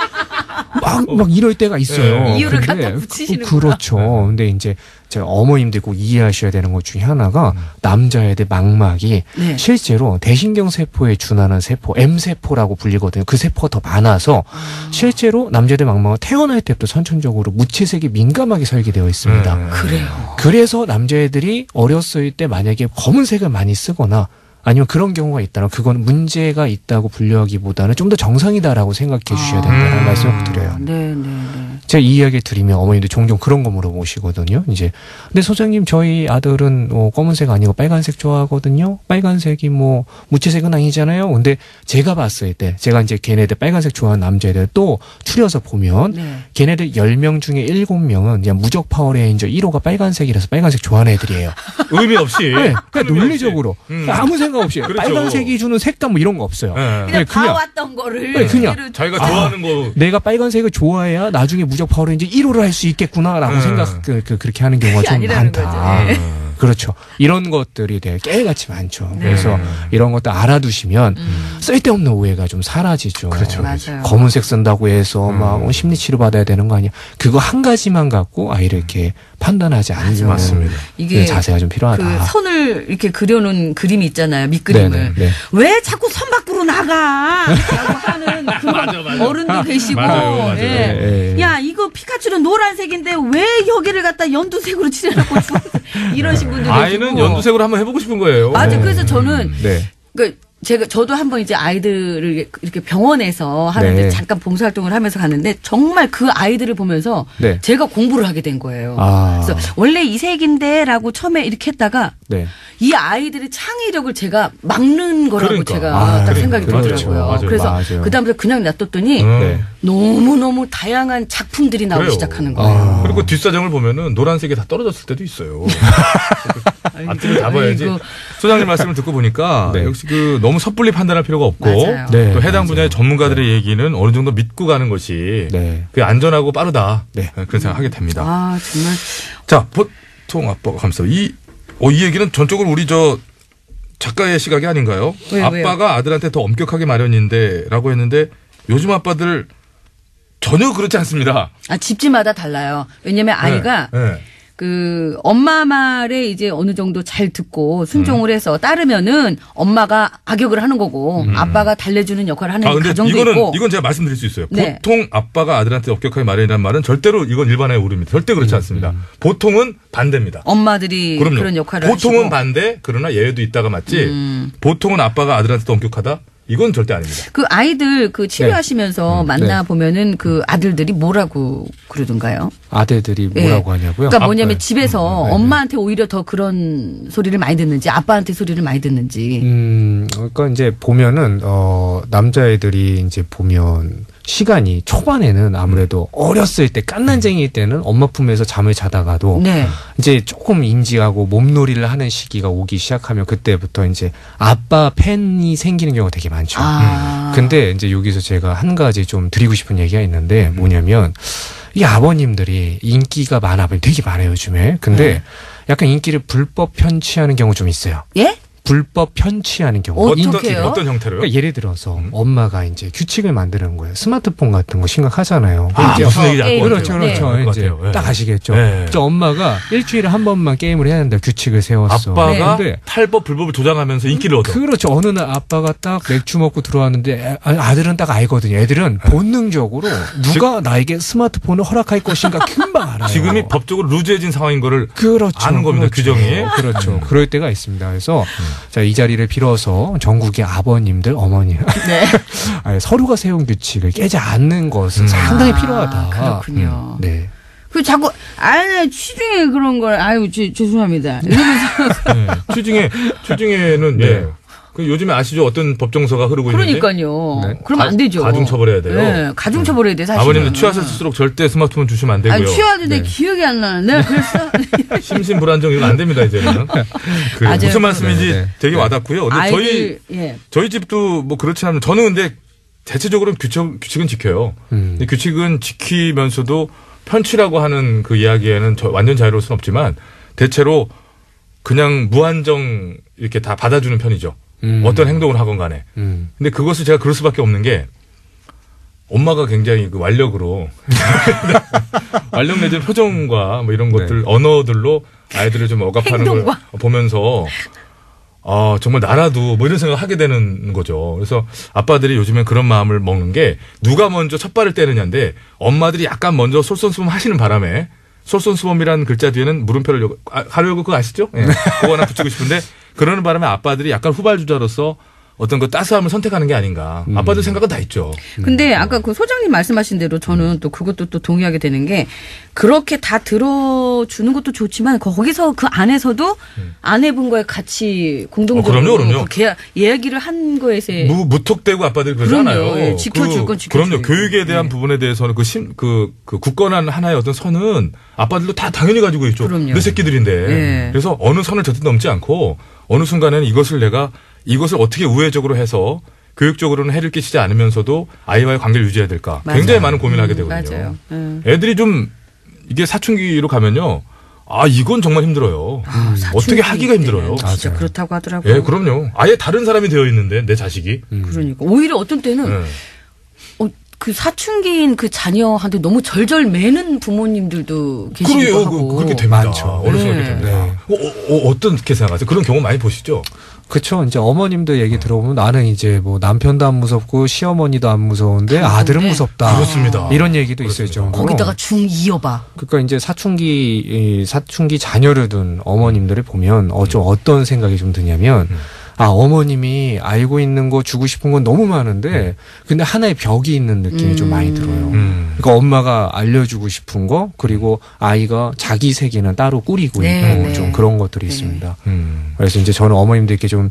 막 이럴 때가 있어요. 이유를 갖다 붙이시는구나. 그렇죠. 근데 이제 제가 어머님들 꼭 이해하셔야 되는 것 중에 하나가 남자애들 망막이 실제로 대신경 세포에 준하는 세포, M세포라고 불리거든요. 그 세포가 더 많아서 실제로 남자애들 망막은 태어날 때부터 선천적으로 무채색이 민감하게 설계되어 있습니다. 그래요. 그래서 남자애들이 어렸을 때 만약에 검은색을 많이 쓰거나 아니면 그런 경우가 있다면 그건 문제가 있다고 분류하기보다는 좀 더 정상이다라고 생각해 주셔야 된다는 말씀을 드려요. 제가 이 이야기를 드리면 어머님들 종종 그런 거 물어보시거든요. 이제 근데 소장님 저희 아들은 검은색 아니고 빨간색 좋아하거든요. 빨간색이 뭐 무채색은 아니잖아요. 근데 제가 봤을 때 제가 이제 걔네들 빨간색 좋아하는 남자애들 또 추려서 보면 걔네들 10명 중에 7명은 그냥 무적 파워레인저 1호가 빨간색이라서 빨간색 좋아하는 애들이에요. 의미 없이. 그냥 논리적으로 아무 생각 없이 그렇죠. 빨간색이 주는 색감 뭐 이런 거 없어요. 그냥 봐왔던 거를 그냥 자기가 좋아하는 거 내가 빨간색을 좋아해야 나중에 무적 파워레인저 1호를 할 수 있겠구나라고 생각 그렇게 하는 경우가 좀 많다. 그렇죠. 이런 것들이 되게 깨알같이 많죠. 그래서 이런 것도 알아두시면 쓸데없는 오해가 좀 사라지죠. 그렇죠. 맞아요. 검은색 쓴다고 해서 막 심리 치료 받아야 되는 거 아니야. 그거 한 가지만 갖고 아이를 이렇게 판단하지 않는 이게 자세가 좀 필요하다. 그 선을 이렇게 그려놓은 그림이 있잖아요. 밑그림을. 왜 자꾸 선 밖으로 나가? 라고 하는 그런 어른도 계시고. 야, 이거 피카츄는 노란색인데 왜 여기를 갖다 연두색으로 칠해놓고 이러신 분들 계시고. 아이는 연두색으로 한번 해보고 싶은 거예요. 맞아. 그래서 저는 저도 한번 이제 아이들을 이렇게 병원에서 하는데 잠깐 봉사활동을 하면서 갔는데 정말 그 아이들을 보면서 제가 공부를 하게 된 거예요. 그래서 원래 이 색인데라고 처음에 이렇게 했다가 이 아이들의 창의력을 제가 막는 거라고 제가 딱 생각이 들더라고요. 그래서 그다음부터 그냥 놔뒀더니 너무너무 다양한 작품들이 나오기 시작하는 거예요. 그리고 뒷사정을 보면은 노란색이 다 떨어졌을 때도 있어요. 앞뒤를 다 봐야지. 아이고. 소장님 말씀을 듣고 보니까 네. 역시 그 너무 섣불리 판단할 필요가 없고 맞아요. 네, 또 해당 맞아요. 분야의 전문가들의 얘기는 어느 정도 믿고 가는 것이 네. 그게 안전하고 빠르다. 네. 그런 생각하게 됩니다. 아, 정말. 자, 보통 아빠가 감싸. 이 얘기는 전적으로 우리 저 작가의 시각이 아닌가요? 왜요? 아빠가 아들한테 더 엄격하게 마련인데라고 했는데 요즘 아빠들 전혀 그렇지 않습니다. 아, 집집마다 달라요. 왜냐면 아이가 네. 그 엄마 말에 이제 어느 정도 잘 듣고 순종을 해서 따르면은 엄마가 악역을 하는 거고 아빠가 달래주는 역할을 하는 근데 가정도 있고. 이건 제가 말씀드릴 수 있어요. 네. 보통 아빠가 아들한테 엄격하게 말이라는 말은 절대로 이건 일반화에 오릅니다. 절대 그렇지 않습니다. 보통은 반대입니다. 엄마들이 그럼요. 그런 역할을 보통은 하시고. 반대, 그러나 예외도 있다가 맞지. 보통은 아빠가 아들한테 더 엄격하다? 이건 절대 아닙니다. 그 아이들 그 치료하시면서 만나 보면은 그 아들들이 뭐라고 그러던가요? 아들들이 뭐라고 하냐고요? 그러니까 뭐냐면 집에서 엄마한테 오히려 더 그런 소리를 많이 듣는지 아빠한테 소리를 많이 듣는지. 그러니까 이제 보면은 남자애들이 이제 보면 시간이 초반에는 아무래도 어렸을 때 깐난쟁이일 때는 엄마 품에서 잠을 자다가도 네. 이제 조금 인지하고 몸놀이를 하는 시기가 오기 시작하면 그때부터 이제 아빠 팬이 생기는 경우가 되게 많죠. 근데 이제 여기서 제가 한 가지 좀 드리고 싶은 얘기가 있는데 뭐냐면 이 아버님들이 인기가 되게 많아요 요즘에. 근데 약간 인기를 불법 편취하는 경우 좀 있어요. 예? 불법 편취하는 경우. 어떤 형태로요? 그러니까 예를 들어서 엄마가 이제 규칙을 만드는 거예요. 스마트폰 같은 거 심각하잖아요. 무슨 얘기인지 알 것 그렇죠, 같아요. 그렇죠. 네. 이제 네. 딱 아시겠죠. 네. 저 엄마가 일주일에 한 번만 게임을 해야 된다 규칙을 세웠어. 아빠가 근데 탈법 불법을 조장하면서 인기를 얻어. 그렇죠. 어느 날 아빠가 딱 맥주 먹고 들어왔는데 아들은 딱 알거든요. 애들은 본능적으로 누가 나에게 스마트폰을 허락할 것인가 금방 알아요. 지금이 법적으로 루즈해진 상황인 거를 그렇죠. 아는 겁니다. 규정이. 그렇죠. 그럴 때가 있습니다. 그래서 자, 이 자리를 빌어서 전국의 아버님들, 어머니 아니, 서로가 세운 규칙을 깨지 않는 것은 상당히 필요하다. 그렇군요. 네. 그 자꾸 취중에 그런 걸 죄송합니다. 이러면서 취중에는 네. 그 요즘에 아시죠? 어떤 법정서가 흐르고 그러니까요. 있는데. 그러면 안 되죠. 가중 처벌해야 돼요. 네, 가중 처벌해야 돼 사실. 아버님들 취하셨을수록 절대 스마트폰 주시면 안 되고요. 취하는데 기억이 안 나는데 그래서 심신불안정 이건 안 됩니다 이제는. 그래. 무슨 말씀인지 네. 되게 와닿고요. 근데 아이들, 저희 집도 뭐 그렇지 않으면 저는 근데 대체적으로 규칙은 지켜요. 근데 규칙은 지키면서도 편취라고 하는 그 이야기에는 완전 자유로울 수는 없지만 대체로 그냥 무한정 이렇게 다 받아주는 편이죠. 어떤 행동을 하건 간에. 근데 그것을 제가 그럴 수밖에 없는 게 엄마가 굉장히 그 완력으로 완력 내지는 표정과 뭐 이런 것들 언어들로 아이들을 좀 억압하는 걸 보면서 정말 나라도 뭐 이런 생각을 하게 되는 거죠. 그래서 아빠들이 요즘엔 그런 마음을 먹는 게 누가 먼저 첫 발을 떼느냐인데 엄마들이 약간 먼저 솔선수범 하시는 바람에 솔선수범이라는 글자 뒤에는 물음표를 하려고 그거 아시죠? 예. 그거 하나 붙이고 싶은데 그러는 바람에 아빠들이 약간 후발주자로서 어떤 그 따스함을 선택하는 게 아닌가. 아빠들 생각은 다 있죠. 근데 아까 그 소장님 말씀하신 대로 저는 또 그것도 또 동의하게 되는 게 그렇게 다 들어주는 것도 좋지만 거기서 그 안에서도 아내분과의 같이 공동적으로 그럼요. 이야기를 한 거에서 무턱대고 아빠들이 그러잖아요. 예, 지켜줄 건 지켜줄 그럼요. 교육에 대한 부분에 대해서는 그 굳건한 하나의 어떤 선은 아빠들도 다 당연히 가지고 있죠. 그럼요. 내 새끼들인데. 예. 그래서 어느 선을 절대 넘지 않고 어느 순간에는 이것을 어떻게 우회적으로 해서 교육적으로는 해를 끼치지 않으면서도 아이와의 관계를 유지해야 될까. 맞아요. 굉장히 많은 고민을 하게 되거든요. 맞아요. 애들이 좀 이게 사춘기로 가면요. 이건 정말 힘들어요. 어떻게 하기가 힘들어요. 진짜 그렇다고 하더라고요. 예, 그럼요. 아예 다른 사람이 되어 있는데 내 자식이. 그러니까 오히려 어떤 때는 그 사춘기인 그 자녀한테 너무 절절 매는 부모님들도 계시기도 하고. 그렇게 됩니다. 많죠. 어느 순간 그렇게 됩니다. 어떻게 생각하세요? 그런 경우 많이 보시죠? 그쵸. 이제 어머님들 얘기 들어보면 나는 이제 뭐 남편도 안 무섭고 시어머니도 안 무서운데 아들은 무섭다. 그렇습니다. 이런 얘기도 있어요. 정도로. 거기다가 중2여봐. 그러니까 이제 사춘기 자녀를 둔 어머님들을 보면 어떤 생각이 좀 드냐면 어머님이 알고 있는 거 주고 싶은 건 너무 많은데 근데 하나의 벽이 있는 느낌이 좀 많이 들어요. 그러니까 엄마가 알려주고 싶은 거 그리고 아이가 자기 세계는 따로 꾸리고 있고 좀 그런 것들이 있습니다. 그래서 이제 저는 어머님들께 좀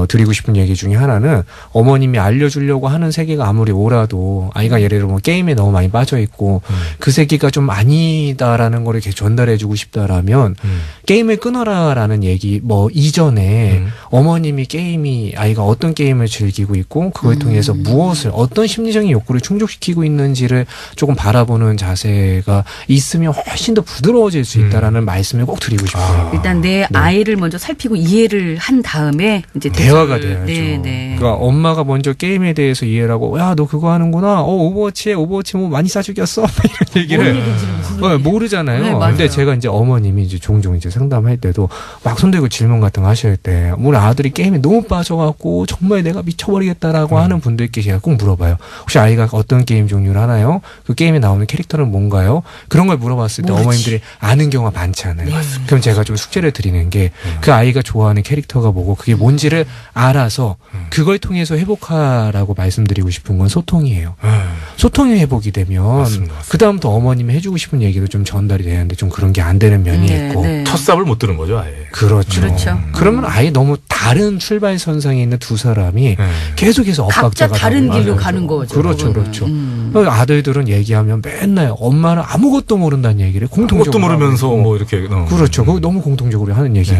드리고 싶은 얘기 중에 하나는 어머님이 알려주려고 하는 세계가 아무리 오라도 아이가 예를 들어 뭐 게임에 너무 많이 빠져 있고 그 세계가 좀 아니다라는 걸 이렇게 전달해주고 싶다라면 게임을 끊어라라는 얘기 뭐 이전에 어머님이 게임이 아이가 어떤 게임을 즐기고 있고 그걸 통해서 무엇을 어떤 심리적인 욕구를 충족시키고 있는지를 조금 바라보는 자세가 있으면 훨씬 더 부드러워질 수 있다라는 말씀을 꼭 드리고 싶어요. 일단 내 아이를 먼저 살피고 이해를 한 다음에 이제 대화가 돼야죠. 그러니까 엄마가 먼저 게임에 대해서 이해를 하고 야, 너 그거 하는구나. 오버워치 뭐 많이 싸죽였어. 이런 얘기를 모르잖아요. 근데 제가 이제 어머님이 이제 종종 이제 상담할 때도 막 손들고 질문 같은 거 하실 때 우리 아들이 게임에 너무 빠져갖고 정말 내가 미쳐버리겠다라고 하는 분들께 제가 꼭 물어봐요. 혹시 아이가 어떤 게임 종류를 하나요? 그 게임에 나오는 캐릭터는 뭔가요? 그런 걸 물어봤을 때 어머님들이 아는 경우가 많잖아요. 그럼 제가 좀 숙제를 드리는 게 그 아이가 좋아하는 캐릭터가 뭐고 그게 뭔지를 알아서 그걸 통해서 회복하라고 말씀드리고 싶은 건 소통이에요. 소통이 회복이 되면 그다음부터 어머님이 해주고 싶은 얘기도 좀 전달이 되는데 좀 그런 게 안 되는 면이 있고 첫삽을 못 드는 거죠, 아예. 그렇죠. 그러면 아예 너무 다른 출발선상에 있는 두 사람이 계속해서 엇박자가 각자 다른 길로 가는 거죠. 그렇죠. 아들들은 얘기하면 맨날 엄마는 아무것도 모른다는 얘기를 공통적으로 아무것도 모르면서 뭐 이렇게 그렇죠. 그거 너무 공통적으로 하는 얘기고.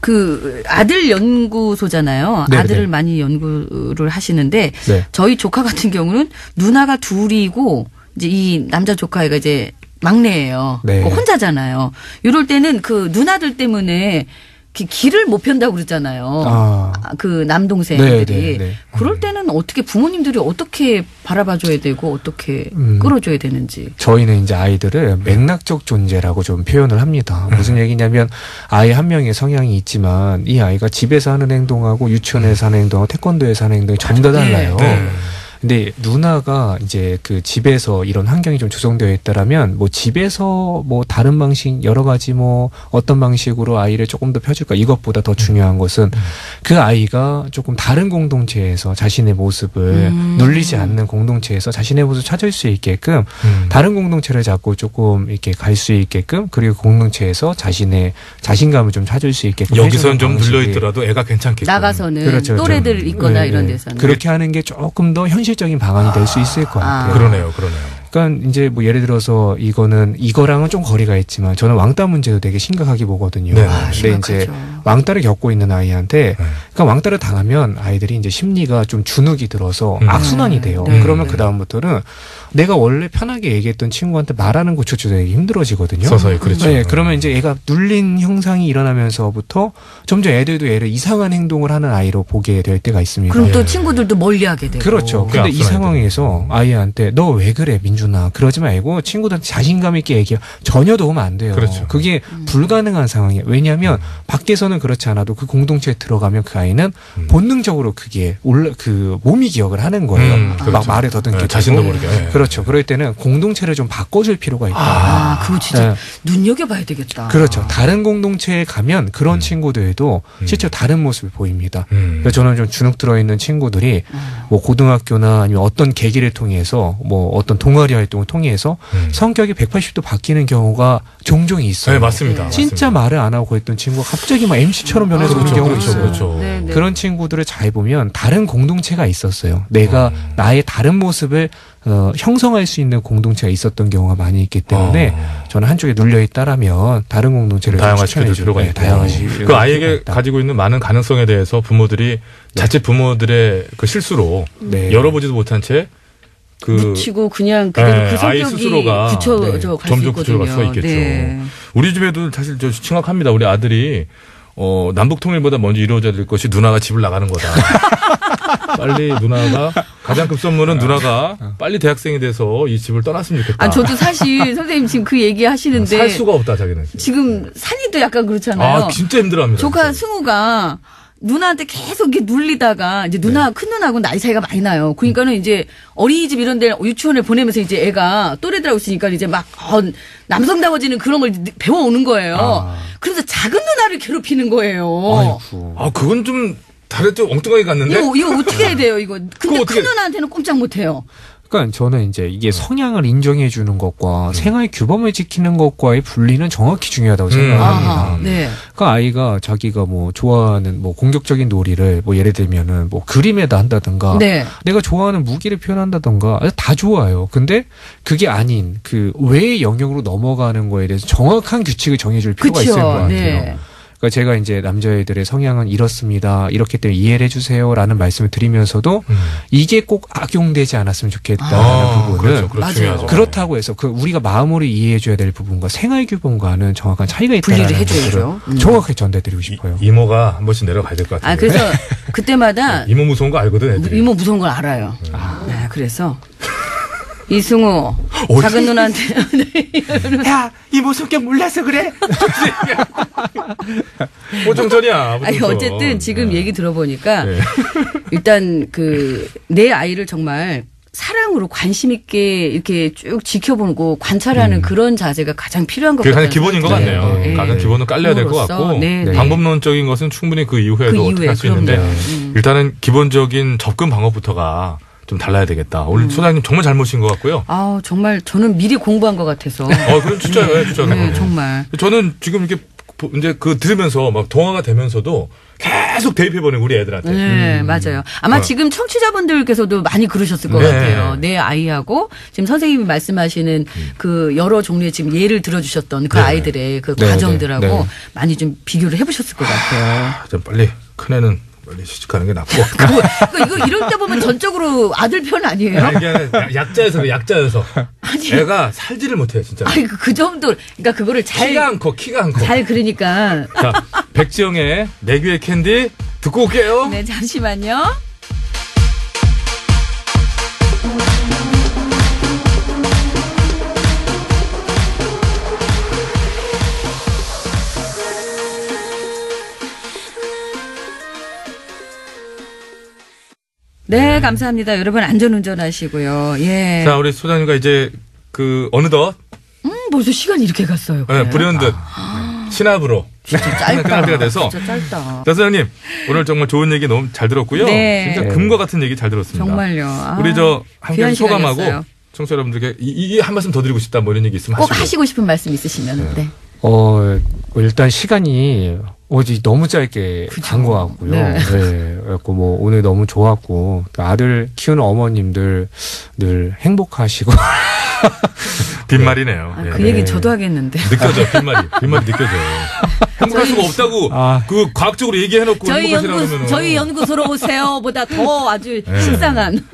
그 아들 연구소잖아요. 네네. 아들을 많이 연구를 하시는데 저희 조카 같은 경우는 누나가 둘이고 이제 이 남자 조카애가 이제 막내예요. 혼자잖아요. 이럴 때는 그 누나들 때문에 길을 못 편다고 그러잖아요. 그 남동생들이. 그럴 때는 어떻게 부모님들이 어떻게 바라봐줘야 되고 어떻게 끌어줘야 되는지. 저희는 이제 아이들을 맥락적 존재라고 좀 표현을 합니다. 무슨 얘기냐면 아이 한 명의 성향이 있지만 이 아이가 집에서 하는 행동하고 유치원에서 하는 행동하고 태권도에서 하는 행동이 전부 다 달라요. 근데 누나가 이제 그 집에서 이런 환경이 좀 조성되어 있다라면 뭐 집에서 뭐 다른 방식 여러 가지 뭐 어떤 방식으로 아이를 조금 더 펴줄까 이것보다 더 중요한 것은 그 아이가 조금 다른 공동체에서 자신의 모습을 눌리지 않는 공동체에서 자신의 모습을 찾을 수 있게끔 다른 공동체를 잡고 조금 이렇게 갈 수 있게끔 그리고 공동체에서 자신의 자신감을 좀 찾을 수 있게끔 여기서는 좀 눌려 있더라도 애가 괜찮겠고 나가서는 또래들 있거나 이런 데서는 그렇게 하는 게 조금 더 현실적인 방안이 될 수 있을 것 같아요. 그러네요. 그러니까 이제 뭐 예를 들어서 이거랑은 좀 거리가 있지만 저는 왕따 문제도 되게 심각하게 보거든요. 근데 이제 왕따를 겪고 있는 아이한테 그러니까 왕따를 당하면 아이들이 이제 심리가 좀 주눅이 들어서 악순환이 돼요. 그러면 그 다음부터는 내가 원래 편하게 얘기했던 친구한테 말하는 것조차 되게 힘들어지거든요. 서서히 그렇죠. 그러면 이제 얘가 눌린 형상이 일어나면서부터 점점 애들도 얘를 이상한 행동을 하는 아이로 보게 될 때가 있습니다. 그럼 또 친구들도 멀리하게 되고. 그렇죠. 근데 이 상황에서 아이한테 너 왜 그래 민준아 그러지 말고 친구들한테 자신감 있게 얘기해 전혀 도움 안 돼요. 그게 불가능한 상황이에요. 왜냐하면 밖에서는 그렇지 않아도 그 공동체에 들어가면 그 아이는 본능적으로 그게 그 몸이 기억을 하는 거예요. 막 말을 더듬게 자신도 모르게. 그렇죠. 그럴 때는 공동체를 좀 바꿔줄 필요가 있다. 그거 진짜 눈여겨봐야 되겠다. 그렇죠. 다른 공동체에 가면 그런 친구들도 실제로 다른 모습을 보입니다. 그래서 저는 좀 주눅 들어있는 친구들이 뭐 고등학교나 아니면 어떤 계기를 통해서 뭐 어떤 동아리 활동을 통해서 성격이 180도 바뀌는 경우가 종종 있어요. 네, 맞습니다. 진짜 말을 안 하고 있던 친구가 갑자기 막 MC처럼 변해서 그런 경우가 있어요. 그런 친구들을 잘 보면 다른 공동체가 있었어요. 내가 나의 다른 모습을 형성할 수 있는 공동체가 있었던 경우가 많이 있기 때문에 저는 한쪽에 눌려 있다라면 다른 공동체를 다양화시킬 필요가 있고 그 아이에게 가지고 있는 많은 가능성에 대해서 부모들이 자칫 부모들의 그 실수로 열어보지도 못한 채 묻히고 그냥 그 아이 성격이 스스로가 점점 굳혀갈 수 있겠죠. 우리 집에도 사실 저 심각합니다. 우리 아들이 남북 통일보다 먼저 이루어져야 될 것이 누나가 집을 나가는 거다. 빨리 누나가 가장 급선무는 누나가 빨리 대학생이 돼서 이 집을 떠났으면 좋겠다. 저도 사실 선생님 지금 그 얘기 하시는데 살 수가 없다 자기는. 지금 산이도 약간 그렇잖아요. 진짜 힘들어합니다. 조카 승우가 누나한테 계속 이렇게 눌리다가 이제 누나 큰 누나하고 나이 차이가 많이 나요. 그러니까는 이제 어린이집 이런 데 유치원에 보내면서 이제 애가 또래들하고 있으니까 이제 막 남성다워지는 그런 걸 배워오는 거예요. 그래서 작은 누나를 괴롭히는 거예요. 아이고. 그건 좀 다른 좀 엉뚱하게 갔는데. 이거 어떻게 해야 돼요, 이거. 근데 큰 누나한테는 꼼짝 못 해요. 그러니까 저는 이제 이게 성향을 인정해 주는 것과 생활 규범을 지키는 것과의 분리는 정확히 중요하다고 생각합니다. 네. 그러니까 아이가 자기가 뭐 좋아하는 뭐 공격적인 놀이를 뭐 예를 들면은 뭐 그림에다 한다든가 네. 내가 좋아하는 무기를 표현한다든가 다 좋아요. 근데 그게 아닌 그 외의 영역으로 넘어가는 거에 대해서 정확한 규칙을 정해줄 필요가 있을 것 같아요. 네. 그러니까 제가 이제 남자애들의 성향은 이렇습니다. 이렇기 때문에 이해를 해주세요라는 말씀을 드리면서도 이게 꼭 악용되지 않았으면 좋겠다는 부분은 그렇죠. 그렇다고 해서 우리가 마음으로 이해해줘야 될 부분과 생활 규범과는 정확한 차이가 있다는 분리를 해줘야죠. 정확하게 전달드리고 싶어요. 이모가 한 번씩 내려가야 될 것 같아요. 그래서 그때마다 이모 무서운 거 알거든, 애들이. 이모 무서운 걸 알아요. 네, 그래서 이승우 작은 누나한테 야, 이모 성격 몰라서 그래? 호정전이야. 아니 어쨌든 지금 얘기 들어보니까 일단 내 아이를 정말 사랑으로 관심 있게 이렇게 쭉 지켜보고 관찰하는 그런 자세가 가장 필요한 것 그게 같아요. 가장 기본인 것 같네요. 가장 기본은 깔려야 될 것 같고 방법론적인 것은 충분히 그 이후에도 어떻게 할 수 있는데 일단은 기본적인 접근 방법부터가 좀 달라야 되겠다. 오늘 소장님 정말 잘 모신 것 같고요. 정말 저는 미리 공부한 것 같아서. 그럼 진짜요, 진짜. 네, 정말. 저는 지금 이렇게 이제 들으면서 막 동화가 되면서도 계속 대입해보는 우리 애들한테. 네, 맞아요. 아마 지금 청취자분들께서도 많이 그러셨을 것 같아요. 내 아이하고 지금 선생님이 말씀하시는 그 여러 종류의 지금 예를 들어주셨던 그 아이들의 그 과정들하고 많이 좀 비교를 해보셨을 것 같아요. 좀 빨리 큰애는 빨리 시집가는 게 낫고. 이거 이럴 때 보면 전적으로 아들 편 아니에요? 아니, 약자여서. 아니. 애가 살지를 못해, 진짜. 아니, 그 정도. 그러니까 그거를 키가 안 커. 잘 그러니까. 자, 백지영의 내 귀의 캔디 듣고 올게요. 네, 잠시만요. 네, 감사합니다. 여러분 안전운전 하시고요. 예. 자, 우리 소장님과 이제 어느덧. 벌써 시간이 이렇게 갔어요. 네, 불현듯. 신압으로. 진짜 짧다. 끝날 때가 돼서. 진짜 짧다. 자, 소장님. 오늘 정말 좋은 얘기 너무 잘 들었고요. 네. 진짜 금과 같은 얘기 잘 들었습니다. 정말요. 우리 함께 소감하고 청취자 여러분들께 이 한 말씀 더 드리고 싶다 뭐 이런 얘기 있으면 꼭 하시고 싶은 말씀 있으시면. 네. 일단 시간이 너무 짧게 간 것 같고요. 네. 그래갖고 오늘 너무 좋았고 아들 키우는 어머님들 늘 행복하시고 빈말이네요. 그 얘기는 저도 하겠는데. 느껴져 빈말이 느껴져요. 행복할 수가 없다고 그 과학적으로 얘기해놓고 저희 연구소로 오세요보다 더 아주 식상한.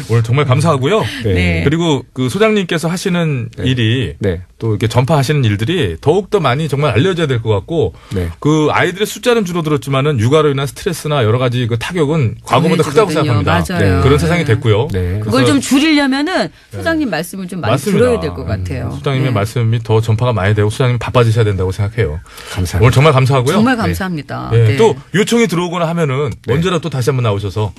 오늘 정말 감사하고요. 네. 그리고 그 소장님께서 하시는 일이 또 이렇게 전파하시는 일들이 더욱더 많이 정말 알려져야 될 것 같고 그 아이들의 숫자는 줄어들었지만은 육아로 인한 스트레스나 여러 가지 그 타격은 과거보다 크다고 생각합니다. 맞아요. 그런 세상이 됐고요. 그걸 좀 줄이려면은 소장님 말씀을 좀 많이 들어야 될 것 같아요. 소장님의 말씀이 더 전파가 많이 되고 소장님 바빠지셔야 된다고 생각해요. 감사합니다. 오늘 정말 감사하고요. 정말 감사합니다. 네. 또 요청이 들어오거나 하면은 언제나 또 다시 한번 나오셔서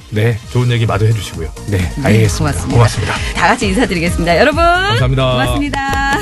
좋은 얘기 마저 해주시고요. 네, 알겠습니다. 고맙습니다. 다 같이 인사드리겠습니다. 여러분. 감사합니다. 고맙습니다.